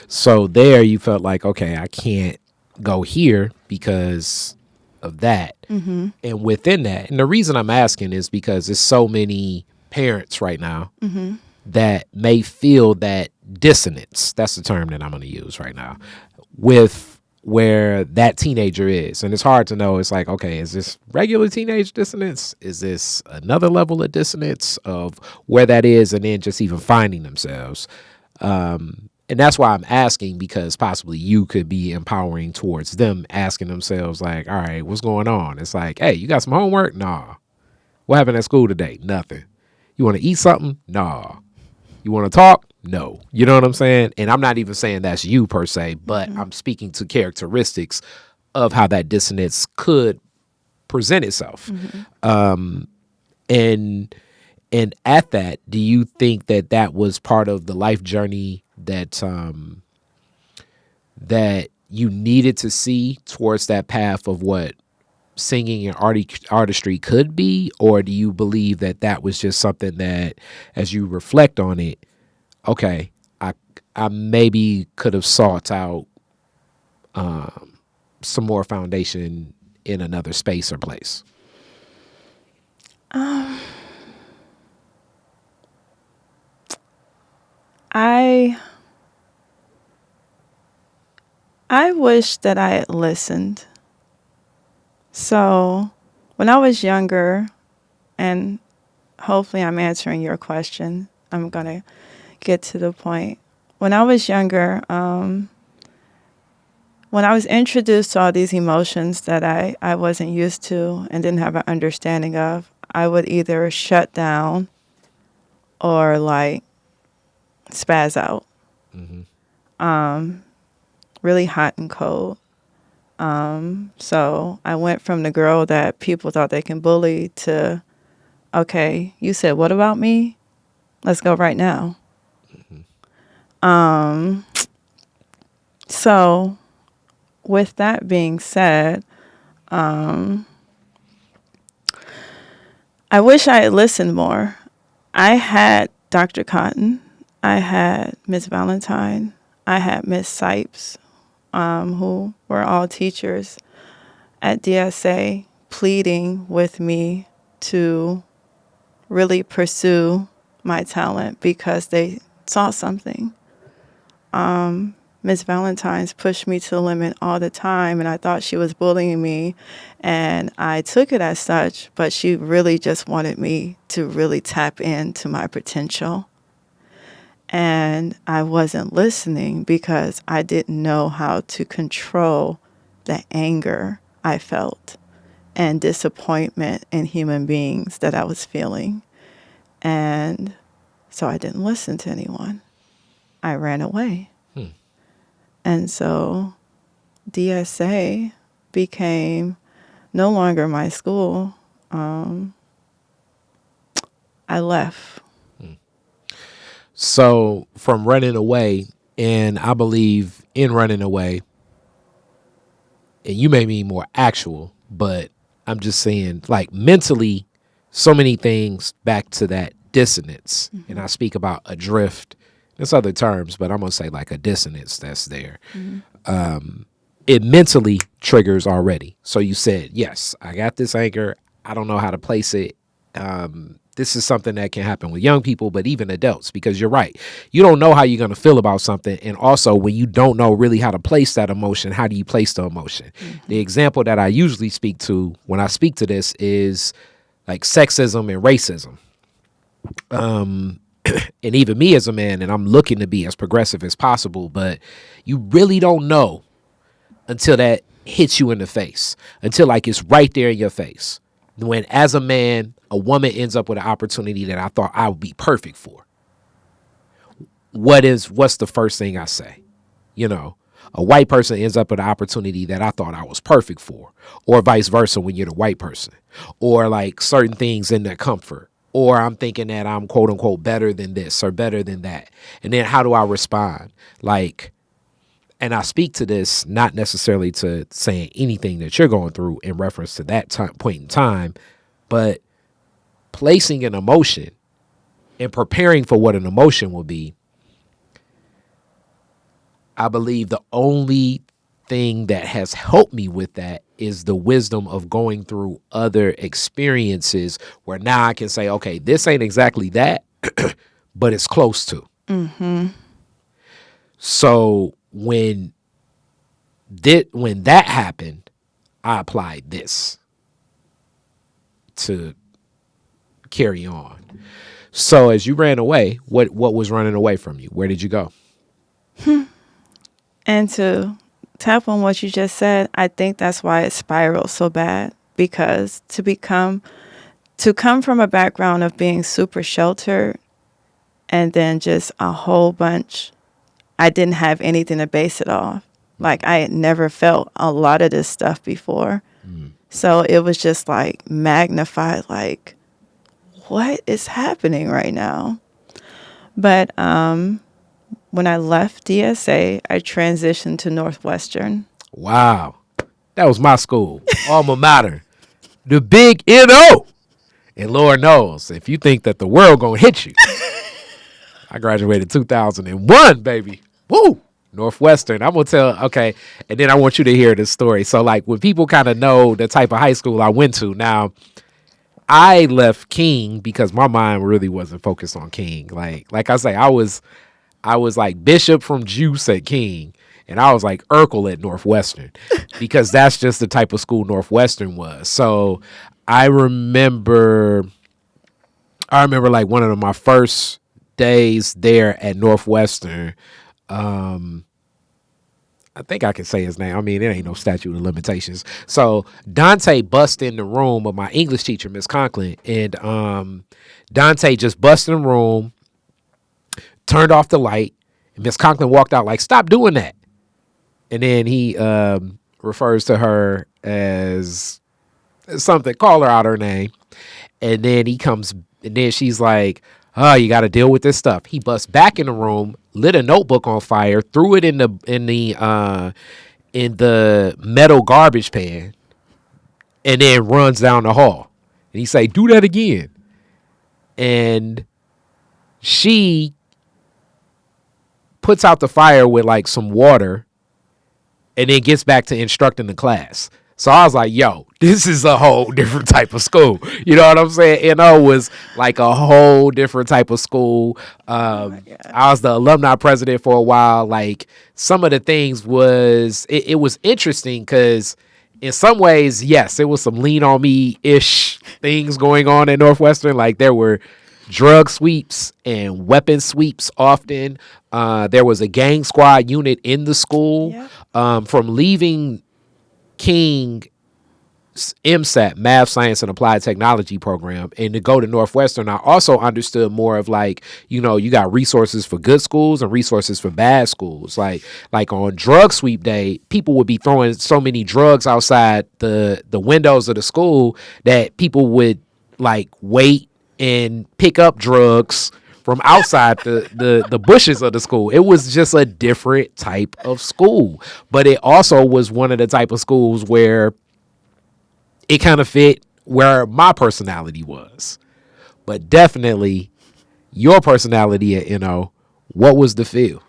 So there you felt like, okay, I can't go here because of that. And within that, and the reason I'm asking is because there's so many parents right now that may feel that dissonance. That's the term that I'm going to use right now with where that teenager is. And it's hard to know. It's like, okay, is this regular teenage dissonance? Is this another level of dissonance of where that is? And then just even finding themselves. And that's why I'm asking, because possibly you could be empowering towards them asking themselves like, all right, what's going on? It's like, hey, you got some homework? Nah. What happened at school today? Nothing. You want to eat something? Nah. You want to talk? No. You know what I'm saying? And I'm not even saying that's you per se, but I'm speaking to characteristics of how that dissonance could present itself. And at that, do you think that that was part of the life journey that that you needed to see towards that path of what singing and artistry could be? Or do you believe that that was just something that, as you reflect on it, okay, I maybe could have sought out some more foundation in another space or place?
I wish that I had listened. So when I was younger, and hopefully I'm answering your question, I'm going to get to the point. When I was younger, when I was introduced to all these emotions that I wasn't used to and didn't have an understanding of, I would either shut down or like spaz out. Really hot and cold. So I went from the girl that people thought they can bully to, okay, you said, what about me? Let's go right now. So with that being said, I wish I had listened more. I had Dr. Cotton. I had Miss Valentine. I had Miss Sipes, who were all teachers at DSA, pleading with me to really pursue my talent because they saw something. Miss Valentine's pushed me to the limit all the time, and I thought she was bullying me, and I took it as such, but she really just wanted me to really tap into my potential. And I wasn't listening because I didn't know how to control the anger I felt and disappointment in human beings that I was feeling. And so I didn't listen to anyone. I ran away. And so DSA became no longer my school. I left.
So from running away, and I believe in running away, and you may mean more actual, but I'm just saying, like, mentally, so many things back to that dissonance. And I speak about adrift. There's other terms, but I'm going to say like a dissonance that's there. It mentally triggers already. So you said, yes, I got this anger. I don't know how to place it. This is something that can happen with young people, but even adults, because you're right. You don't know how you're going to feel about something. And also, when you don't know really how to place that emotion, how do you place the emotion? The example that I usually speak to when I speak to this is like sexism and racism. And even me as a man, and I'm looking to be as progressive as possible, but you really don't know until that hits you in the face, until like it's right there in your face. When as a man, a woman ends up with an opportunity that I thought I would be perfect for. What's the first thing I say? You know, a white person ends up with an opportunity that I thought I was perfect for, or vice versa when you're the white person, or like certain things in their comfort. Or I'm thinking that I'm quote unquote better than this or better than that. And then how do I respond? Like, and I speak to this not necessarily to saying anything that you're going through in reference to that point in time, but placing an emotion and preparing for what an emotion will be. I believe the only thing that has helped me with that is the wisdom of going through other experiences where now I can say, okay, this ain't exactly that, but it's close to. So when that happened, I applied this to carry on. So as you ran away, what was running away from you? Where did you go?
And to tap on what you just said, I think that's why it spiraled so bad, because to come from a background of being super sheltered and then just a whole bunch, I didn't have anything to base it off. Like, I had never felt a lot of this stuff before. So it was just like magnified, like, what is happening right now? But when I left DSA, I transitioned to Northwestern.
Wow. That was my school. Alma mater. The big N.O. And Lord knows, if you think that the world gonna hit you. I graduated 2001, baby. Woo! Northwestern. I'm going to tell, okay, and then I want you to hear this story. So, like, when people kind of know the type of high school I went to, now, I left King because my mind really wasn't focused on King. Like I say, I was like Bishop from Juice at King, and I was like Urkel at Northwestern because that's just the type of school Northwestern was. So I remember like one of my first days there at Northwestern. I think I can say his name. I mean, it ain't no statute of limitations. So Dante bust in the room of my English teacher, Miss Conklin, and Dante just bust in the room, turned off the light, and Miss Conklin walked out like, "Stop doing that." And then he refers to her as something, call her out her name, and then he comes, and then she's like, "Oh, you got to deal with this stuff." He busts back in the room, lit a notebook on fire, threw it in the metal garbage pan, and then runs down the hall. And he say, "Do that again." And she puts out the fire with like some water, and then gets back to instructing the class. So I was like, yo, this is a whole different type of school. You know what I'm saying? NO was like a whole different type of school. I was the alumni president for a while. Like, some of the things was, it was interesting because in some ways, yes, it was some lean on me-ish things going on at Northwestern. Like, there were drug sweeps and weapon sweeps often. There was a gang squad unit in the school. Yep. From leaving King MSAT, Math, Science, and Applied Technology program, and to go to Northwestern, I also understood more of like, you know, you got resources for good schools and resources for bad schools. Like on drug sweep day, people would be throwing so many drugs outside the windows of the school that people would like wait and pick up drugs from outside the bushes of the school. It was just a different type of school. But it also was one of the type of schools where it kind of fit where my personality was. But definitely your personality at NO, what was the feel?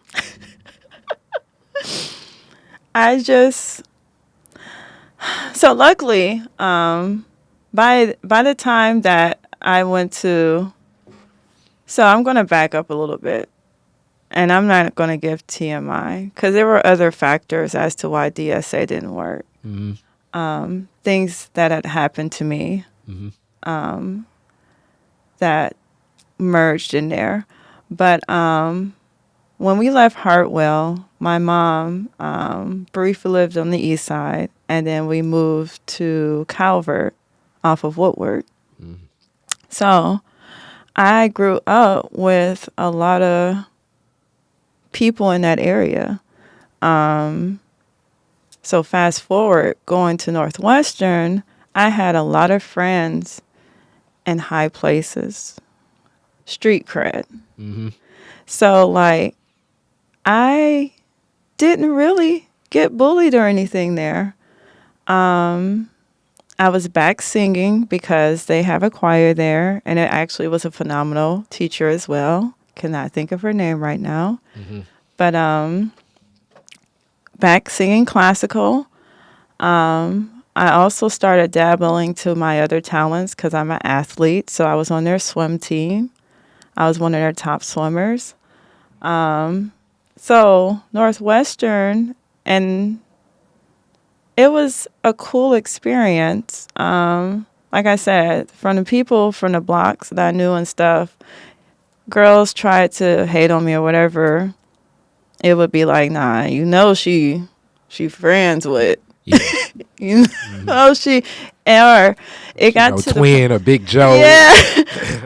So luckily, by the time that I went to, so I'm going to back up a little bit, and I'm not going to give TMI because there were other factors as to why DSA didn't work. Mm-hmm. Things that had happened to me, mm-hmm. That merged in there. But when we left Hartwell, my mom briefly lived on the east side, and then we moved to Calvert off of Woodward. Mm-hmm. So I grew up with a lot of people in that area. So fast forward, going to Northwestern, I had a lot of friends in high places, street cred. Mm-hmm. So, like, I didn't really get bullied or anything there. I was back singing because they have a choir there, and it actually was a phenomenal teacher as well. Cannot think of her name right now. Mm-hmm. But back singing classical. I also started dabbling to my other talents because I'm an athlete, so I was on their swim team. I was one of their top swimmers. So Northwestern, and it was a cool experience. Like I said, from the people from the blocks that I knew and stuff, girls tried to hate on me or whatever. It would be like, nah, she friends with,
Yeah.
you know, or it got to the
Twin or Big Joe.
yeah,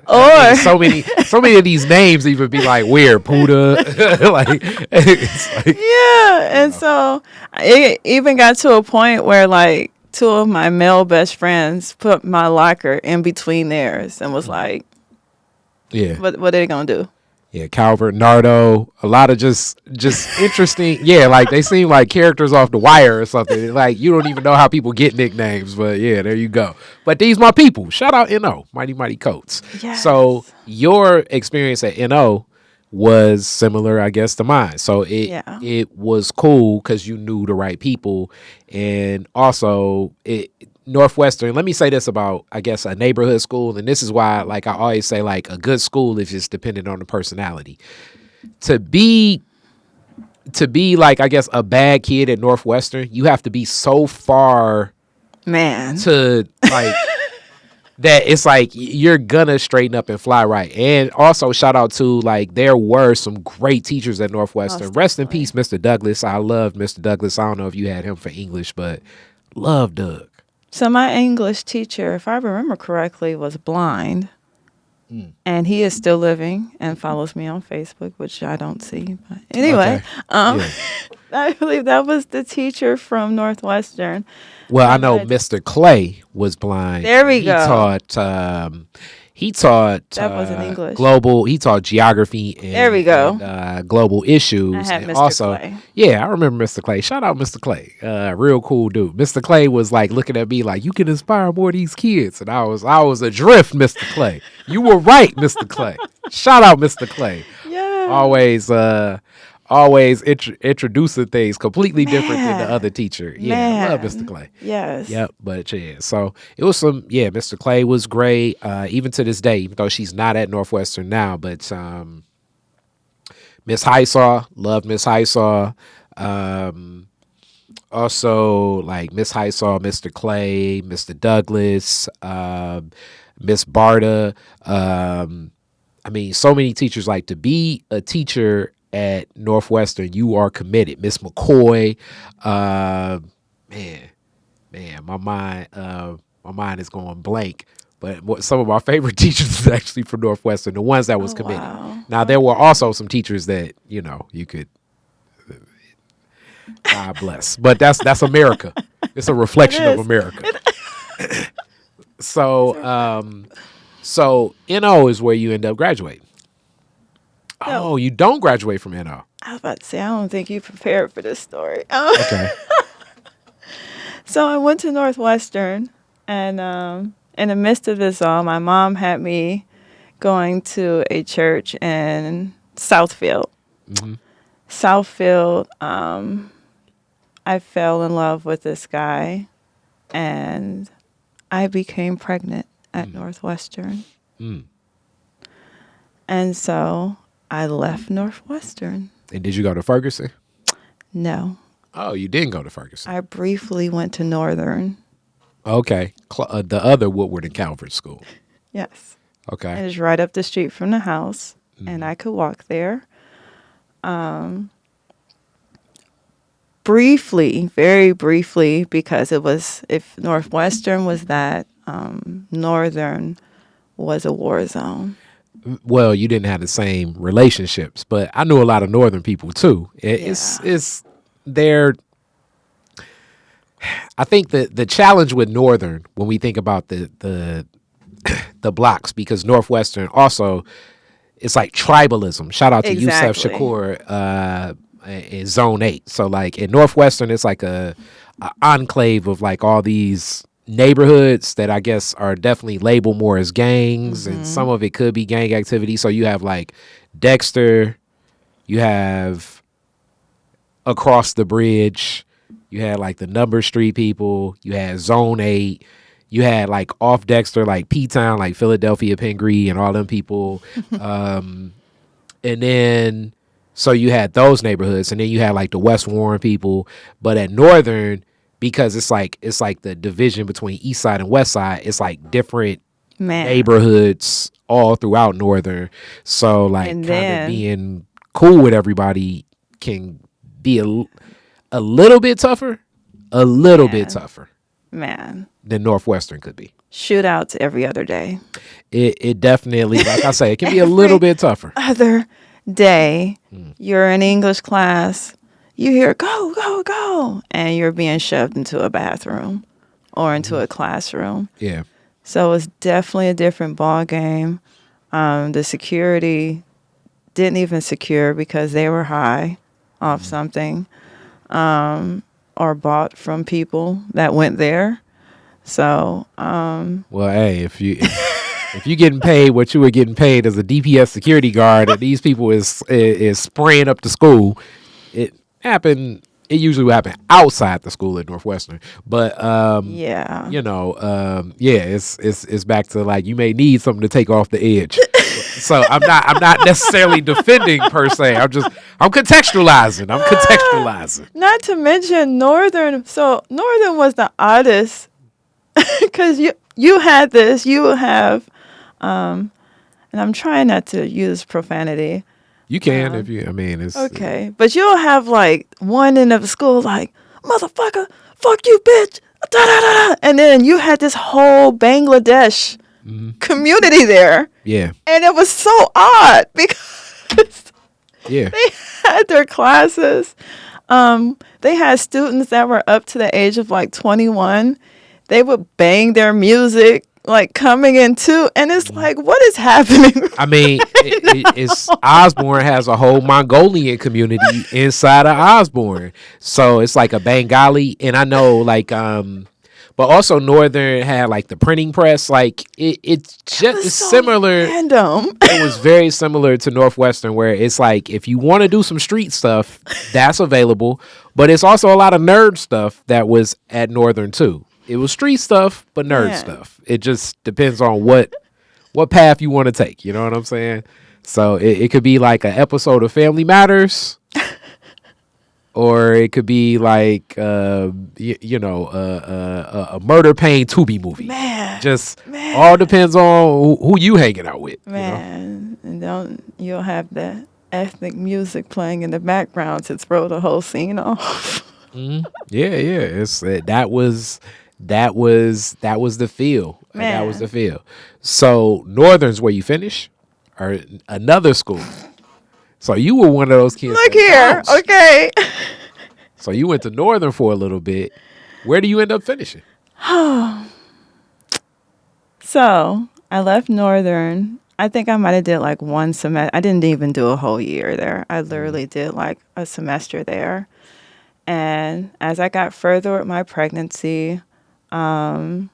I
or
mean, so many of these names even be like weird, Puda. Like, it's like,
yeah, and so it even got to a point where like two of my male best friends put my locker in between theirs and was like,
yeah.
what are they gonna do?
Yeah, Calvert, Nardo, a lot of just interesting. Yeah, like they seem like characters off The Wire or something. Like you don't even know how people get nicknames, but yeah, there you go. But these my people. Shout out NO, Mighty Mighty Coats.
Yes.
So your experience at NO was similar, I guess, to mine. So it was cool because you knew the right people, and also Northwestern. Let me say this about, I guess, a neighborhood school, and this is why, like I always say, like a good school is just dependent on the personality. To be like, I guess, a bad kid at Northwestern, you have to be so far,
man,
to like that it's like you're gonna straighten up and fly right. And also shout out to, like, there were some great teachers at Northwestern. Rest in peace, Mr. Douglas. I loved Mr. Douglas. I don't know if you had him for English, but love Doug.
So my English teacher, if I remember correctly, was blind. And he is still living and follows me on Facebook, which I don't see. But anyway, I believe that was the teacher from Northwestern.
Well, I know Mr. Clay was blind.
There we go.
He taught
that wasn't English.
Global. He taught geography and
there we go.
And, global issues.
I had
and
Mr.
also,
Clay.
Yeah, I remember Mr. Clay. Shout out Mr. Clay. Real cool dude. Mr. Clay was like looking at me like, you can inspire more of these kids, and I was adrift, Mr. Clay. You were right, Mr. Clay. Shout out Mr. Clay.
Yeah.
Always introducing things completely different than the other teacher. Yeah, I love Mr. Clay.
Yes.
Yep, but yeah, so it was Mr. Clay was great, even to this day, even though she's not at Northwestern now, but Miss Highsaw, loved Miss Highsaw. Also, like Miss Highsaw, Mr. Clay, Mr. Douglas, Miss Barta. I mean, so many teachers. Like, to be a teacher at Northwestern, you are committed. Miss McCoy, man, my mind is going blank. But some of my favorite teachers is actually from Northwestern, the ones that was committed.
Wow.
Now, there were also some teachers that, you could, God bless. But that's America. It's a reflection of America. So NO is where you end up graduating.
No.
Oh, you don't graduate from NO.
I was about to say, I don't think you prepared for this story.
Okay.
So I went to Northwestern, and in the midst of this all, my mom had me going to a church in Southfield.
Mm-hmm.
Southfield, I fell in love with this guy, and I became pregnant at Northwestern.
Mm.
And so I left Northwestern.
And did you go to Ferguson?
No.
Oh, you didn't go to Ferguson.
I briefly went to Northern.
Okay. The other Woodward and Calvert school.
Yes.
Okay.
It is right up the street from the house, and I could walk there. Briefly, very briefly, because if Northwestern was that, Northern was a war zone.
Well, you didn't have the same relationships, but I knew a lot of Northern people too. It's they're. I think the challenge with Northern, when we think about the blocks, because Northwestern also, it's like tribalism. Shout out to Yusef Shakur in Zone 8. So like in Northwestern, it's like a enclave of like all these neighborhoods that I guess are definitely labeled more as gangs, and some of it could be gang activity. So you have like Dexter, you have across the bridge, you had like the Number Street people, you had Zone 8, You had like off Dexter, like P-Town, like Philadelphia, Pingree, and all them people. And then, so you had those neighborhoods, and then you had like the West Warren people. But at Northern, because it's like the division between East Side and West Side, it's like different neighborhoods all throughout Northern. So like kind of being cool with everybody can be a little bit tougher,
man,
than Northwestern could be.
Shootouts every other day.
It definitely, like I say, it can be a little bit tougher.
Other day, you're in English class, you hear go, go, go, and you're being shoved into a bathroom or into a classroom.
Yeah.
So it's definitely a different ball game. The security didn't even secure because they were high off something, or bought from people that went there. So,
well, hey, if you getting paid what you were getting paid as a DPS security guard, and these people is spraying up the school, it happened. It usually would happen outside the school at Northwestern, but
yeah,
it's back to like you may need something to take off the edge. So I'm not necessarily defending per se. I'm contextualizing.
Not to mention Northern. So Northern was the oddest because you had this. You have, and I'm trying not to use profanity.
You can if you. I mean, it's
okay, but you'll have like one end of the school like motherfucker, fuck you, bitch, da da da da, and then you had this whole Bangladesh community there.
Yeah,
and it was so odd because
they
had their classes. They had students that were up to the age of like 21. They would bang their music. Like coming in too, and it's like, what is happening?
I mean, it's Osborne has a whole Mongolian community inside of Osborne, so it's like a Bengali, and I know like but also Northern had like the printing press, like it's so similar.
Random.
It was very similar to Northwestern, where it's like if you want to do some street stuff, that's available, but it's also a lot of nerd stuff that was at Northern too. It was street stuff, but nerd stuff. It just depends on what path you want to take. You know what I'm saying? So it could be like an episode of Family Matters, or it could be like a Murder Pain Tubi movie. Man, all depends on who you hanging out with.
Man, you know? And you'll have the ethnic music playing in the background to throw the whole scene off.
Mm-hmm. Yeah. It's that was the feel. That was the feel. So Northern's where you finish, or another school. So you were one of those kids.
Look here, okay.
So you went to Northern for a little bit. Where do you end up finishing?
So I left Northern. I think I might have did like one semester. I didn't even do a whole year there. I literally did like a semester there. And as I got further with my pregnancy, one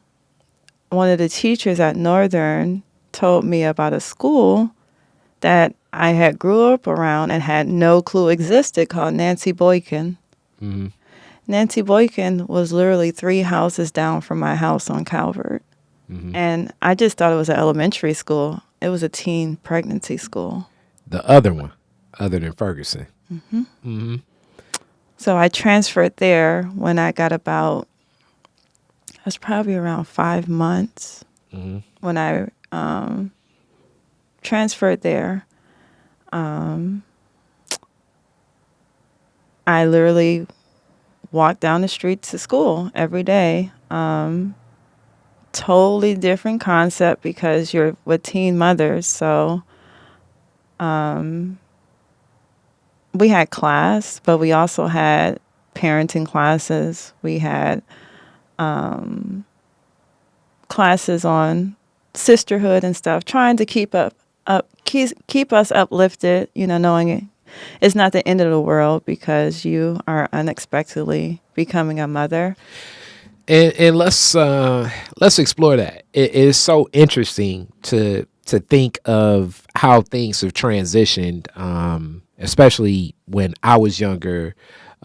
of the teachers at Northern told me about a school that I had grew up around and had no clue existed called Nancy Boykin. Mm-hmm. Nancy Boykin was literally 3 houses down from my house on Calvert. Mm-hmm. And I just thought it was an elementary school. It was a teen pregnancy school.
The other one, other than Ferguson.
Mm-hmm. Mm-hmm. So I transferred there when I got about, I was probably around 5 months when I transferred there. I literally walked down the street to school every day. Totally different concept because you're with teen mothers. So we had class, but we also had parenting classes. We had classes on sisterhood and stuff, trying to keep us uplifted, knowing it's not the end of the world because you are unexpectedly becoming a mother.
And let's explore that. It is so interesting to think of how things have transitioned, especially when I was younger.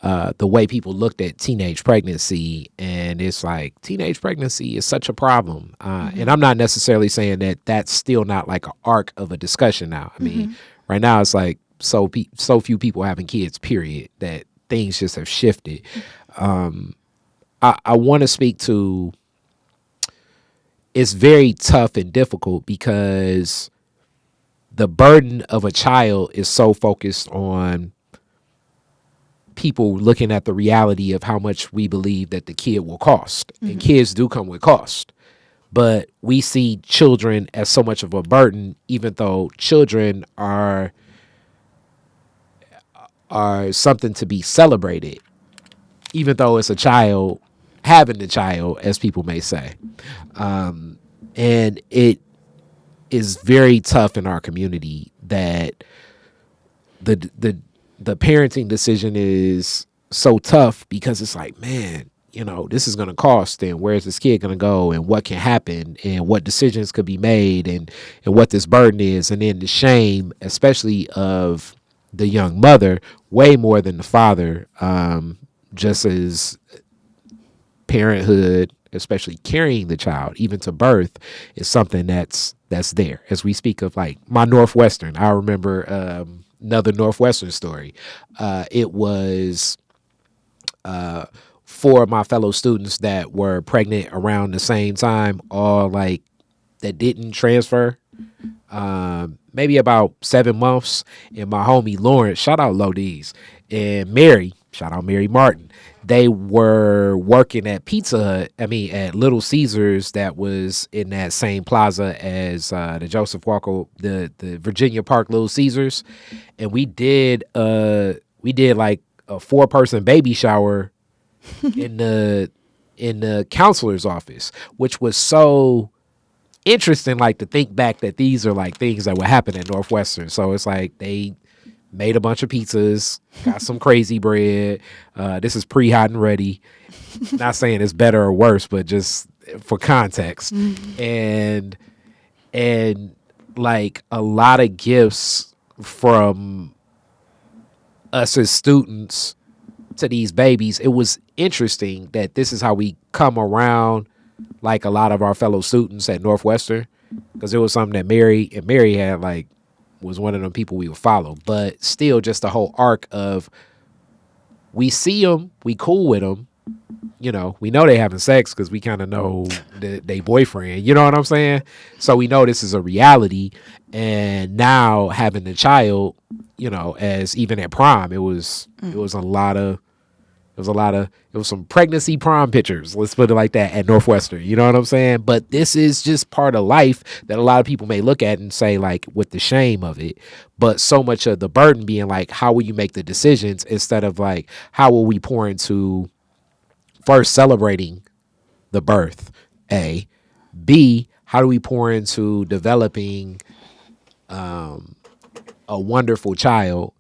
the way people looked at teenage pregnancy, and it's like teenage pregnancy is such a problem. And I'm not necessarily saying that that's still not like an arc of a discussion now. I mean, right now it's like so few people having kids, period, that things just have shifted. I want to speak to, it's very tough and difficult because the burden of a child is so focused on people looking at the reality of how much we believe that the kid will cost. And kids do come with cost. But we see children as so much of a burden, even though children are something to be celebrated, even though it's a child having the child, as people may say. And it is very tough in our community that the parenting decision is so tough because it's like, man, this is going to cost, and where's this kid going to go, and what can happen, and what decisions could be made, and what this burden is. And then the shame, especially of the young mother, way more than the father, just as parenthood, especially carrying the child even to birth, is something that's there. As we speak of like my Northwestern, I remember another Northwestern story. It was four of my fellow students that were pregnant around the same time, all like that didn't transfer. Maybe about 7 months. And my homie Lawrence, shout out Lodi's, and Mary, shout out Mary Martin, they were working at at Little Caesars, that was in that same plaza as the Joseph Walker, the Virginia Park Little Caesars. And we did like a 4-person baby shower in the counselor's office, which was so interesting, like to think back that these are like things that would happen at Northwestern. So it's like they made a bunch of pizzas, got some crazy bread. This is pre-hot and ready. Not saying it's better or worse, but just for context. And like a lot of gifts from us as students to these babies. It was interesting that this is how we come around like a lot of our fellow students at Northwestern, because it was something that Mary had, like, was one of them people we would follow. But still, just the whole arc of, we see them, we cool with them, we know they having sex because we kind of know they boyfriend, you know what I'm saying? So we know this is a reality. And now having the child, as even at prom, it was some pregnancy prom pictures, let's put it like that, at Northwestern. You know what I'm saying? But this is just part of life that a lot of people may look at and say, like, with the shame of it. But so much of the burden being like, how will you make the decisions, instead of like, how will we pour into first celebrating the birth, A. B, how do we pour into developing a wonderful child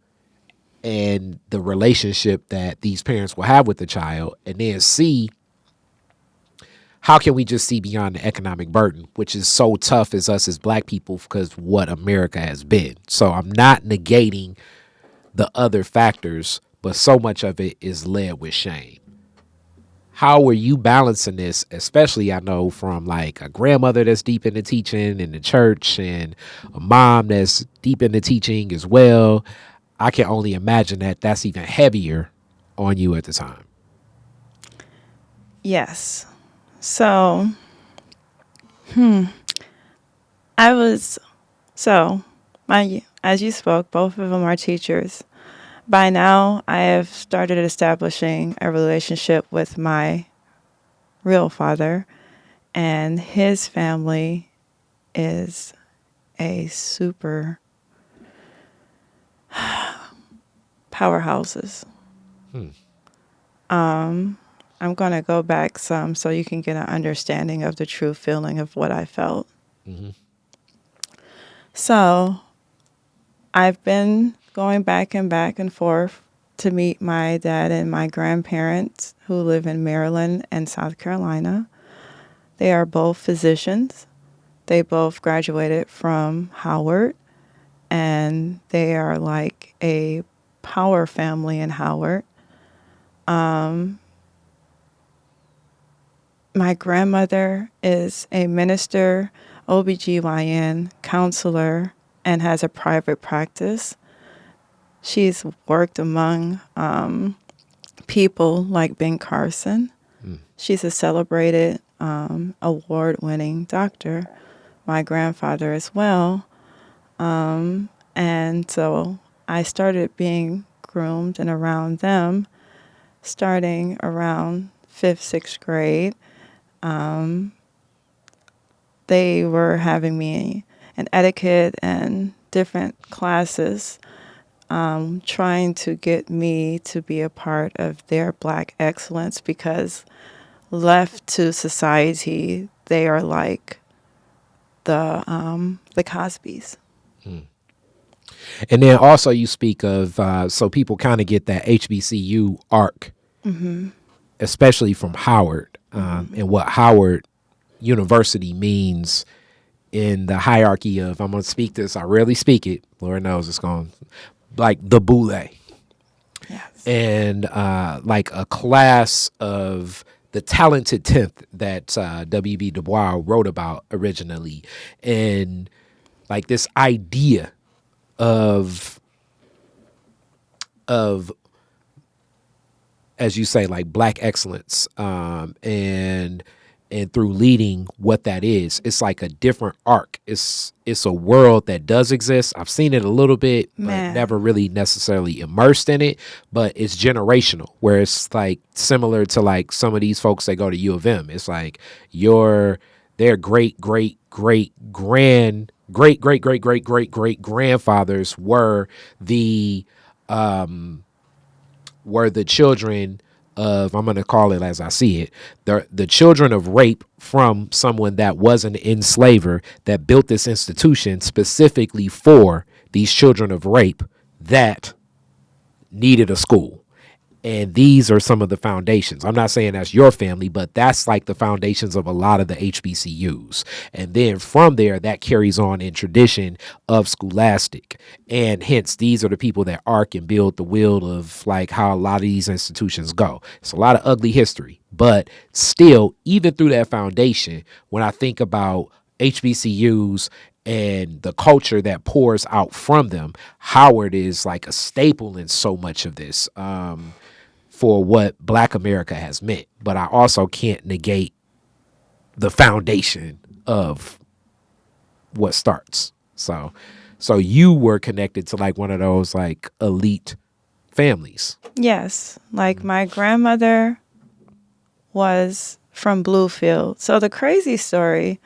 and the relationship that these parents will have with the child? And then C, how can we just see beyond the economic burden, which is so tough as us as Black people because what America has been. So I'm not negating the other factors, but so much of it is led with shame. How are you balancing this, especially, I know, from like a grandmother that's deep into teaching in the church and a mom that's deep into teaching as well? I can only imagine that that's even heavier on you at the time.
Yes. So, as you spoke, both of them are teachers. By now, I have started establishing a relationship with my real father, and his family is a super powerhouses. I'm going to go back some so you can get an understanding of the true feeling of what I felt. So I've been going back and forth to meet my dad and my grandparents who live in Maryland and South Carolina. They are both physicians. They both graduated from Howard, and they are like a power family in Howard. My grandmother is a minister, OBGYN, counselor, and has a private practice. She's worked among people like Ben Carson. She's a celebrated award-winning doctor. My grandfather as well. And so I started being groomed and around them starting around 5th, 6th grade. They were having me in etiquette and different classes, trying to get me to be a part of their Black excellence because left to society, they are like the Cosbys.
And then also you speak of, so people kind of get that HBCU arc, especially from Howard, and what Howard University means in the hierarchy of, I'm going to speak this, I rarely speak it, Lord knows it's going, like the boule.
Yes.
And like a class of the talented 10th that W.B. Du Bois wrote about originally. And like this idea of as you say, like Black excellence, and through leading what that is, it's like a different arc. It's a world that does exist. I've seen it a little bit, but never really necessarily immersed in it. But it's generational, where it's like similar to like some of these folks that go to U of M. It's like their great grandfathers were the children of, I'm going to call it as I see it, the children of rape from someone that was an enslaver that built this institution specifically for these children of rape that needed a school. And these are some of the foundations. I'm not saying that's your family, but that's like the foundations of a lot of the HBCUs. And then from there, that carries on in tradition of scholastic. And hence, these are the people that arc and build the wheel of like how a lot of these institutions go. It's a lot of ugly history, but still, even through that foundation, when I think about HBCUs and the culture that pours out from them, Howard is like a staple in so much of this. For what Black America has meant. But I also can't negate the foundation of what starts. So you were connected to like one of those like elite families.
Yes. Like my grandmother was from Bluefield. So the crazy story,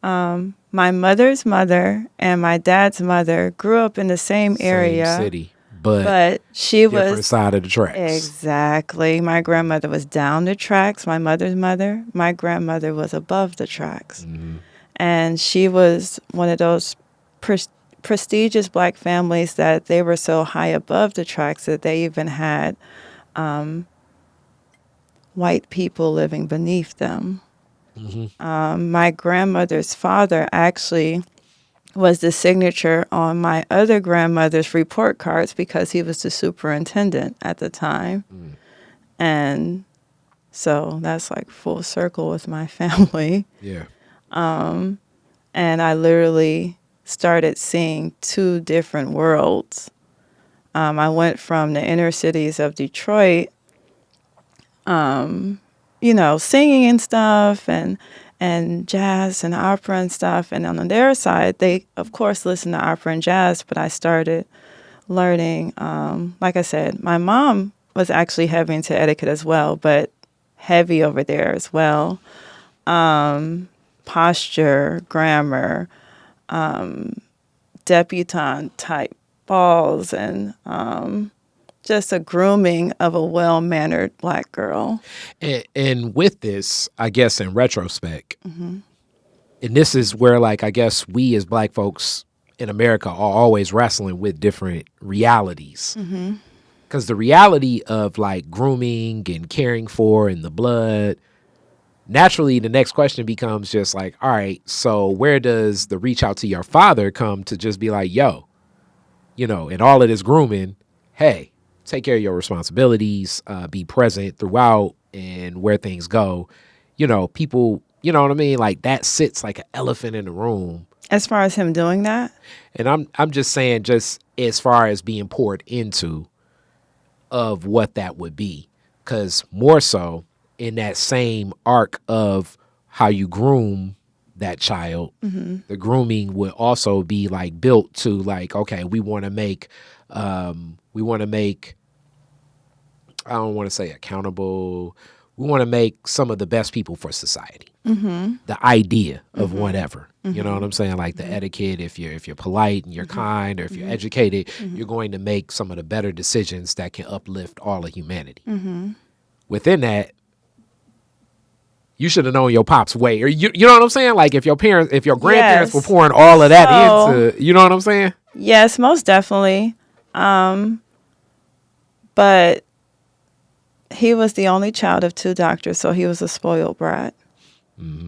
my mother's mother and my dad's mother grew up in the same area.
Same city. But
she
different
was
side of the tracks.
Exactly. My grandmother was down the tracks. My mother's mother, my grandmother was above the tracks. And she was one of those prestigious Black families that they were so high above the tracks that they even had white people living beneath them. My grandmother's father actually was the signature on my other grandmother's report cards because he was the superintendent at the time. And so that's like full circle with my family.
Yeah.
And I literally started seeing two different worlds. I went from the inner cities of Detroit, singing and stuff and jazz and opera and stuff. And on their side, they, of course, listen to opera and jazz, but I started learning, like I said, my mom was actually heavy into etiquette as well, but heavy over there as well. Posture, grammar, debutante type balls, and just a grooming of a well-mannered Black girl.
And with this, I guess in retrospect, and this is where like, I guess we as Black folks in America are always wrestling with different realities. Because the reality of like grooming and caring for and the blood, naturally the next question becomes just like, all right, so where does the reach out to your father come to just be like, yo, in all of this grooming, hey, take care of your responsibilities, be present throughout and where things go, people, you know what I mean? Like that sits like an elephant in the room.
As far as him doing that?
And I'm just saying, just as far as being poured into of what that would be, because more so in that same arc of how you groom that child, the grooming would also be like built to like, okay, we want to make I don't want to say accountable. We want to make some of the best people for society. The idea of whatever, you know what I'm saying? Like the etiquette, if you're polite and you're kind, or if you're educated, you're going to make some of the better decisions that can uplift all of humanity. Within that, you should have known your pops way, or you know what I'm saying? Like if your grandparents were pouring all of that into, you know what I'm saying?
Yes, most definitely. But he was the only child of 2 doctors, so he was a spoiled brat.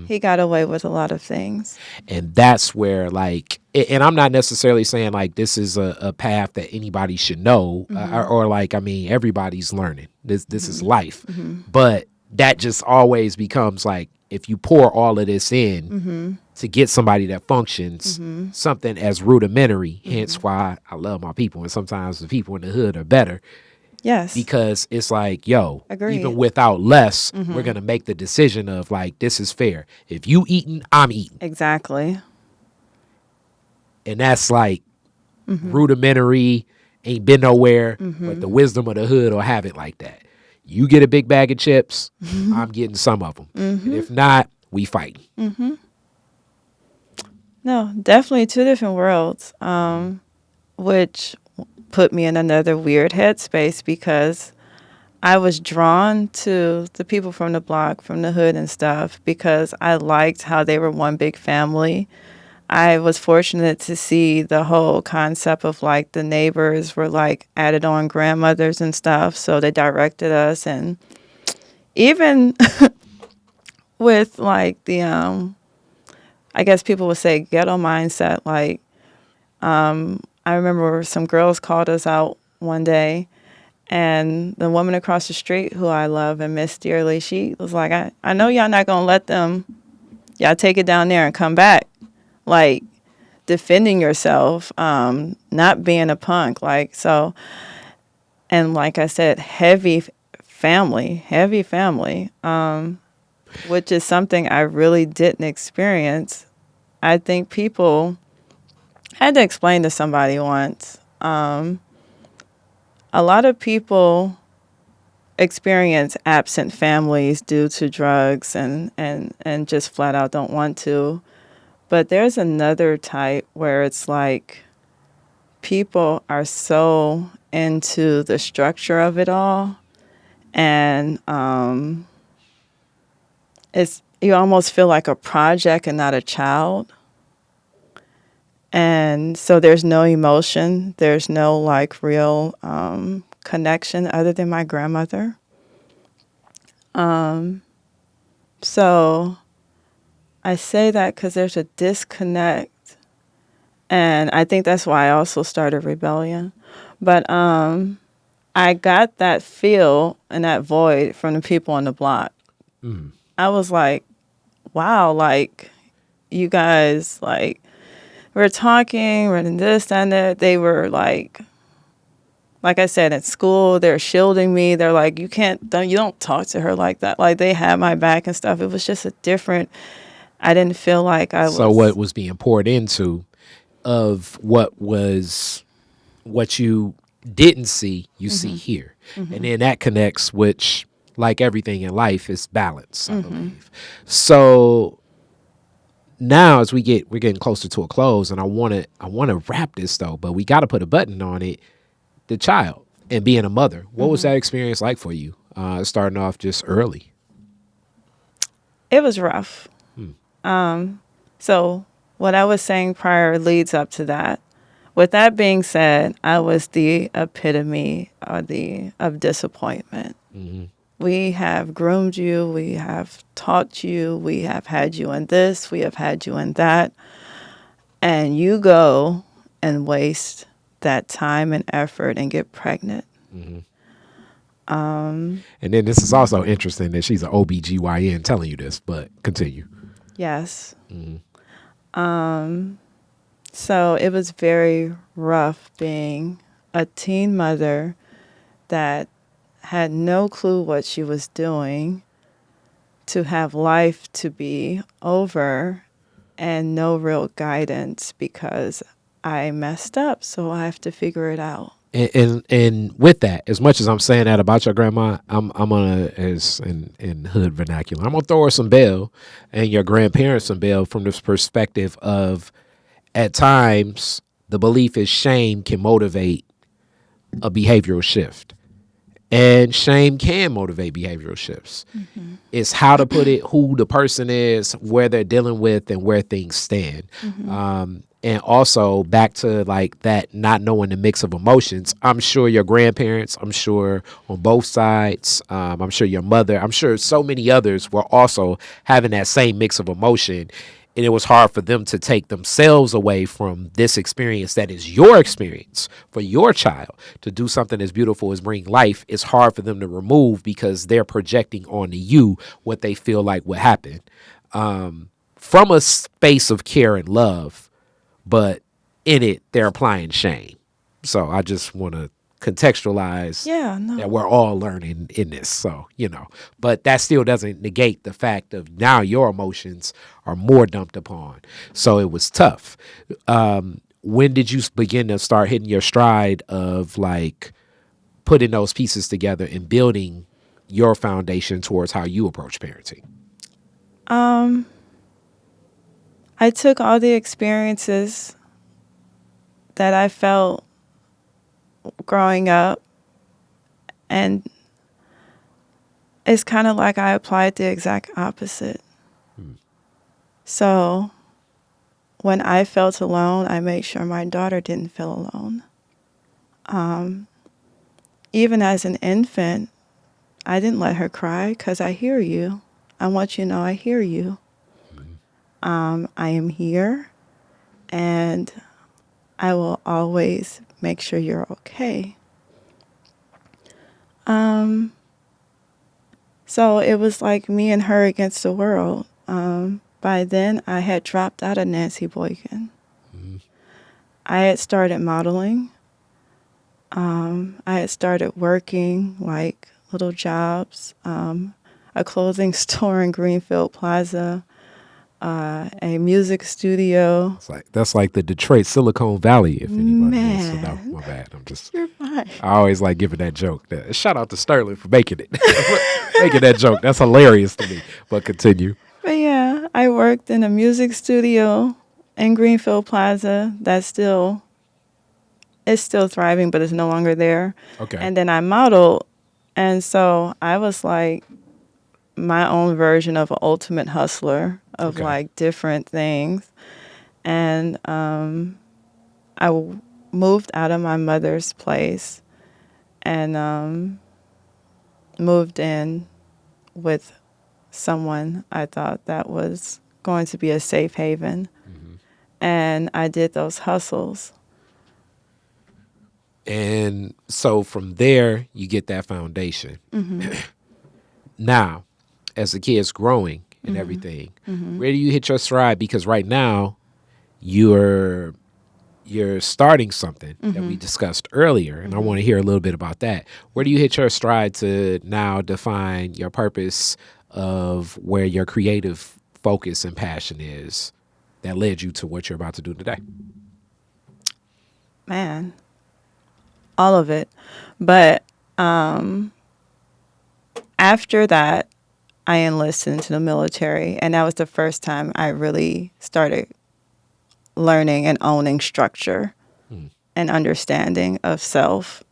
He got away with a lot of things.
And that's where, like, and I'm not necessarily saying like this is a path that anybody should know, or like, I mean, everybody's learning. This is life. But that just always becomes like, if you pour all of this in to get somebody that functions, something as rudimentary, hence why I love my people. And sometimes the people in the hood are better.
Yes.
Because it's like, yo,
Agreed.
even without less, we're going to make the decision of like, this is fair. If you eating, I'm eating.
Exactly.
And that's like rudimentary, ain't been nowhere, but the wisdom of the hood will have it like that. You get a big bag of chips, I'm getting some of them. And if not, we fighting.
No, definitely 2 different worlds, which put me in another weird headspace because I was drawn to the people from the block, from the hood and stuff, because I liked how they were one big family. I was fortunate to see the whole concept of like the neighbors were like added on grandmothers and stuff. So they directed us, and even with like the, I guess people would say ghetto mindset, like, I remember some girls called us out one day, and the woman across the street who I love and miss dearly, she was like, I know y'all not going to let them, y'all take it down there and come back. Like, defending yourself, not being a punk. Like, so, and like I said, heavy family, which is something I really didn't experience. I think people, I had to explain to somebody once, a lot of people experience absent families due to drugs and just flat out don't want to. But there's another type where it's like people are so into the structure of it all, and it's, you almost feel like a project and not a child. And so there's no emotion. There's no like real connection other than my grandmother. So I say that because there's a disconnect. And I think that's why I also started Rebellion. But I got that feel and that void from the people on the block. I was like, wow, like, you guys, like, we're talking, we're in this and that. They were like I said, at school, they're shielding me. They're like, you don't talk to her like that. Like, they had my back and stuff. It was just a different, I didn't feel like I was.
So what was being poured into of what you didn't see, you see here. And then that connects, which, like everything in life, is balance, I believe. So now as we're getting closer to a close, and I want to wrap this though, but we got to put a button on it. The child and being a mother, what was that experience like for you? Starting off just early.
It was rough. So what I was saying prior leads up to that. With that being said, I was the epitome of disappointment. We have groomed you, we have taught you, we have had you in this, we have had you in that, and you go and waste that time and effort and get pregnant.
And then this is also interesting that she's an OBGYN telling you this, but continue.
Yes. So it was very rough being a teen mother that had no clue what she was doing, to have life to be over and no real guidance because I messed up, so I have to figure it out.
And with that, as much as I'm saying that about your grandma, I'm gonna, as in hood vernacular, I'm gonna throw her some bail and your grandparents some bail from this perspective of, at times the belief is shame can motivate a behavioral shift. And shame can motivate behavioral shifts. It's how to put it, who the person is, where they're dealing with, and where things stand. And also back to like that, not knowing the mix of emotions. I'm sure your grandparents, I'm sure on both sides, I'm sure your mother, I'm sure so many others were also having that same mix of emotion. And it was hard for them to take themselves away from this experience that is your experience for your child. To do something as beautiful as bring life, it's hard for them to remove because they're projecting onto you what they feel like would happen, from a space of care and love, but in it, they're applying shame. So I just want to contextualize that we're all learning in this. So, but that still doesn't negate the fact of now your emotions are more dumped upon. So it was tough. When did you begin to start hitting your stride of like putting those pieces together and building your foundation towards how you approach parenting?
I took all the experiences that I felt growing up, and it's kind of like I applied the exact opposite. So when I felt alone, I made sure my daughter didn't feel alone. Even as an infant, I didn't let her cry because I hear you. I want you to know I hear you. I am here, and I will always make sure you're okay. So it was like me and her against the world. By then, I had dropped out of Nancy Boykin. I had started modeling. I had started working like little jobs, a clothing store in Greenfield Plaza, a music studio.
That's like the Detroit Silicon Valley, if anybody wants to know. My bad.
You're fine.
I always like giving that joke. Shout out to Sterling for making it. Making that joke. That's hilarious to me. But continue.
But yeah, I worked in a music studio in Greenfield Plaza it's still thriving, but it's no longer there.
Okay.
And then I modeled. And so I was like my own version of an ultimate hustler of like different things. And I moved out of my mother's place and moved in with someone I thought that was going to be a safe haven. And I did those hustles.
And so from there, you get that foundation. Now, as the kid's growing and everything, where do you hit your stride? Because right now, you're starting something that we discussed earlier, and I want to hear a little bit about that. Where do you hit your stride to now define your purpose of where your creative focus and passion is that led you to what you're about to do today?
Man, all of it. But after that, I enlisted into the military, and that was the first time I really started learning and owning structure and understanding of self.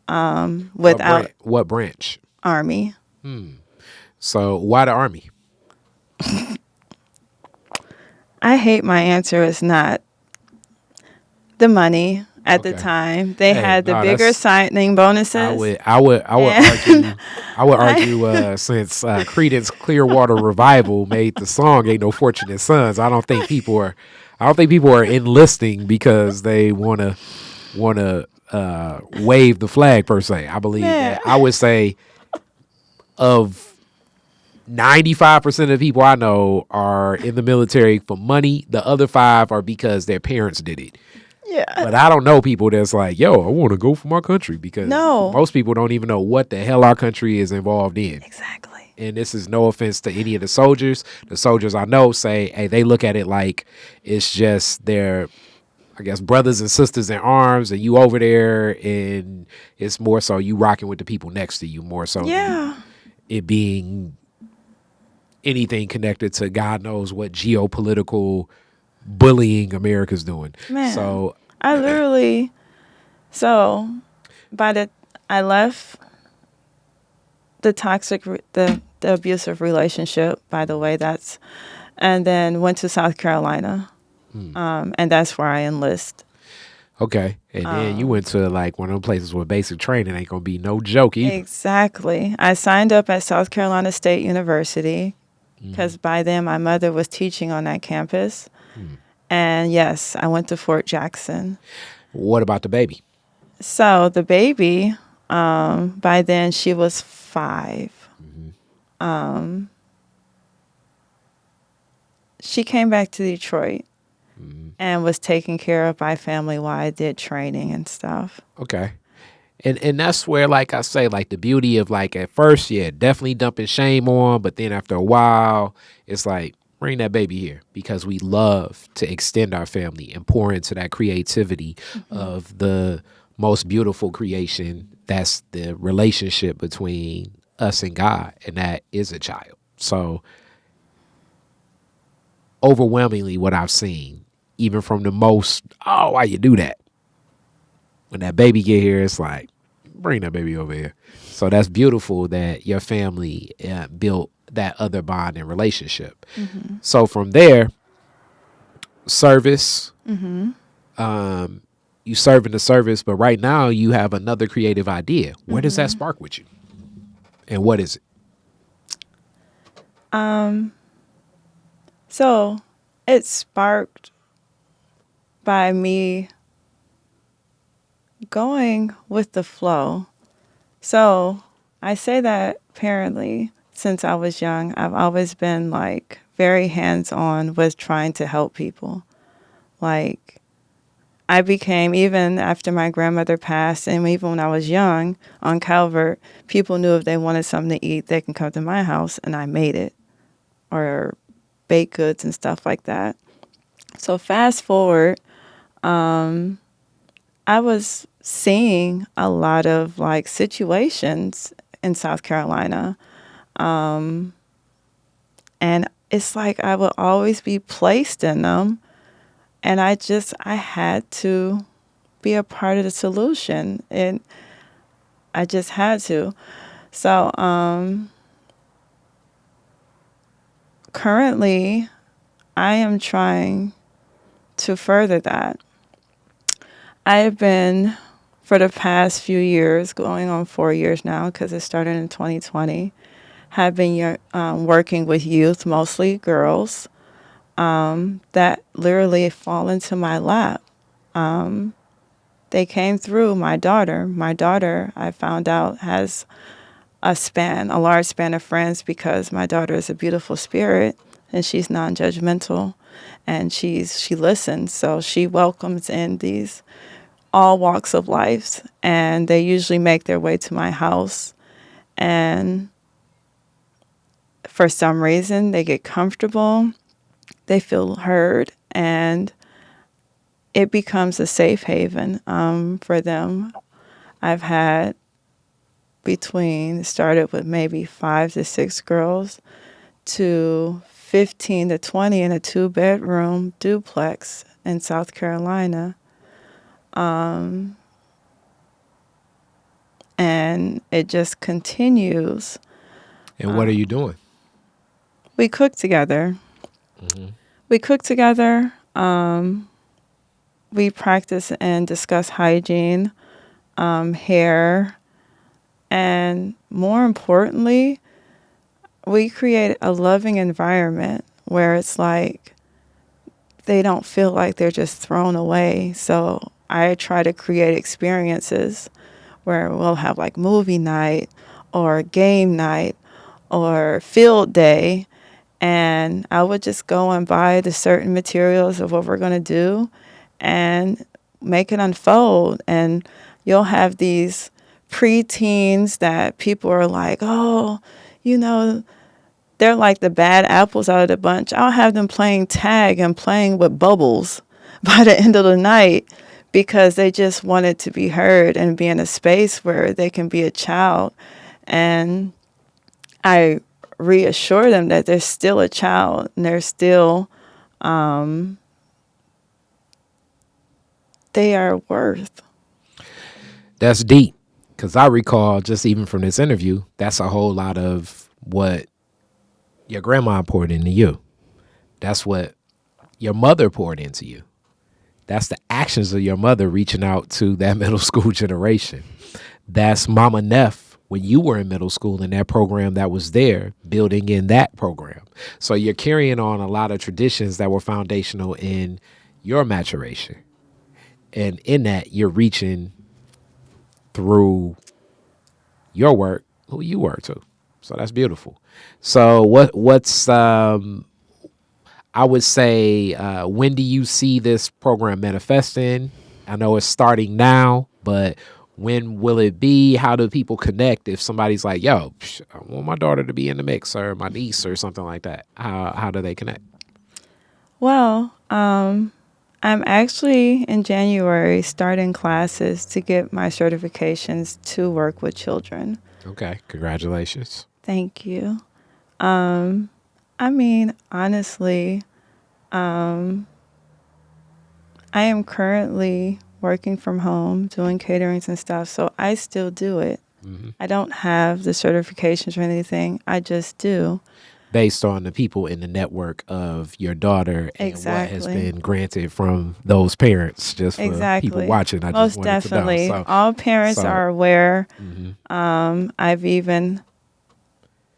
Without
what branch?
Army.
So why the Army?
I hate my answer is not the money at the time. They had the bigger signing bonuses.
I would argue since Creedence Clearwater Revival made the song "Ain't No Fortunate Sons," I don't think people are enlisting because they want to wave the flag per se. I believe
Man.
that I would say of 95% of the people I know are in the military for money. The other 5 are because their parents did it.
Yeah.
But I don't know people that's like, yo, I want to go for my country, because
No.
most people don't even know what the hell our country is involved in.
Exactly.
And this is no offense to any of the soldiers. The soldiers I know say, hey, they look at it like it's just their, I guess, brothers and sisters in arms, and you over there, and it's more so you rocking with the people next to you, more so
Yeah.
than it being anything connected to God knows what geopolitical bullying America's doing.
Man.
So
I literally, so by the, I left the the abusive relationship, by the way, and then went to South Carolina. And that's where I enlist.
okay, and then you went to like one of them places where basic training ain't gonna be no joke either.
Exactly. I signed up at South Carolina State University because by then my mother was teaching on that campus. And yes, I went to Fort Jackson.
What about the baby?
So the baby, by then she was 5. She came back to Detroit and was taken care of by family while I did training and stuff.
Okay. And that's where, like I say, like the beauty of, like, at first, yeah, definitely dumping shame on, but then after a while, it's like, bring that baby here, because we love to extend our family and pour into that creativity of the most beautiful creation. That's the relationship between us and God, and that is a child. So overwhelmingly what I've seen, even from the most, oh, why you do that? When that baby get here, it's like, bring that baby over here. So that's beautiful that your family built that other bond and relationship. So from there, service, you serve in the service, but right now you have another creative idea. Where does that spark with you? And what is it?
So it sparked by me going with the flow. So I say that apparently since I was young, I've always been like very hands-on with trying to help people. Like I became, even after my grandmother passed and even when I was young on Calvert, people knew if they wanted something to eat, they can come to my house and I made it, or baked goods and stuff like that. So fast forward, I was seeing a lot of like situations in South Carolina. And it's like I would always be placed in them. And I had to be a part of the solution. And I just had to. So currently, I am trying to further that. I have been, for the past few years, going on 4 years now, because it started in 2020, have been working with youth, mostly girls, that literally fall into my lap. They came through my daughter. My daughter, I found out, has a large span of friends because my daughter is a beautiful spirit and she's non-judgmental and she listens. So she welcomes in these all walks of life, and they usually make their way to my house. And for some reason, they get comfortable, they feel heard, and it becomes a safe haven for them. I've had started with maybe 5 to 6 girls to 15 to 20 in a 2-bedroom duplex in South Carolina. And it just continues.
And what are you doing?
We cook together. We cook together. We practice and discuss hygiene, hair, and more importantly, we create a loving environment where it's like they don't feel like they're just thrown away. So I try to create experiences where we'll have like movie night or game night or field day. And I would just go and buy the certain materials of what we're going to do and make it unfold. And you'll have these preteens that people are like, oh, you know, they're like the bad apples out of the bunch. I'll have them playing tag and playing with bubbles by the end of the night because they just wanted to be heard and be in a space where they can be a child. And I reassure them that they're still a child and they're still, they are worth.
That's deep. Because I recall, just even from this interview, that's a whole lot of what your grandma poured into you. That's what your mother poured into you. That's the actions of your mother reaching out to that middle school generation. That's Mama Neff when you were in middle school and that program that was there, building in that program. So you're carrying on a lot of traditions that were foundational in your maturation. And in that, you're reaching through your work who you were too. So that's beautiful. So what's I would say, when do you see this program manifesting? I know it's starting now, but when will it be? How do people connect if somebody's like, yo, I want my daughter to be in the mix or my niece or something like that? How do they connect?
Well, I'm actually in January starting classes to get my certifications to work with children.
Okay, congratulations.
Thank you. I mean, honestly, I am currently working from home, doing caterings and stuff, so I still do it. I don't have the certifications or anything. I just do.
Based on the people in the network of your daughter and what has
Exactly.
been granted from those parents, just for people
Exactly.
watching, I just
Most
wanted to know.
definitely.
So,
All parents
so
are aware. I've even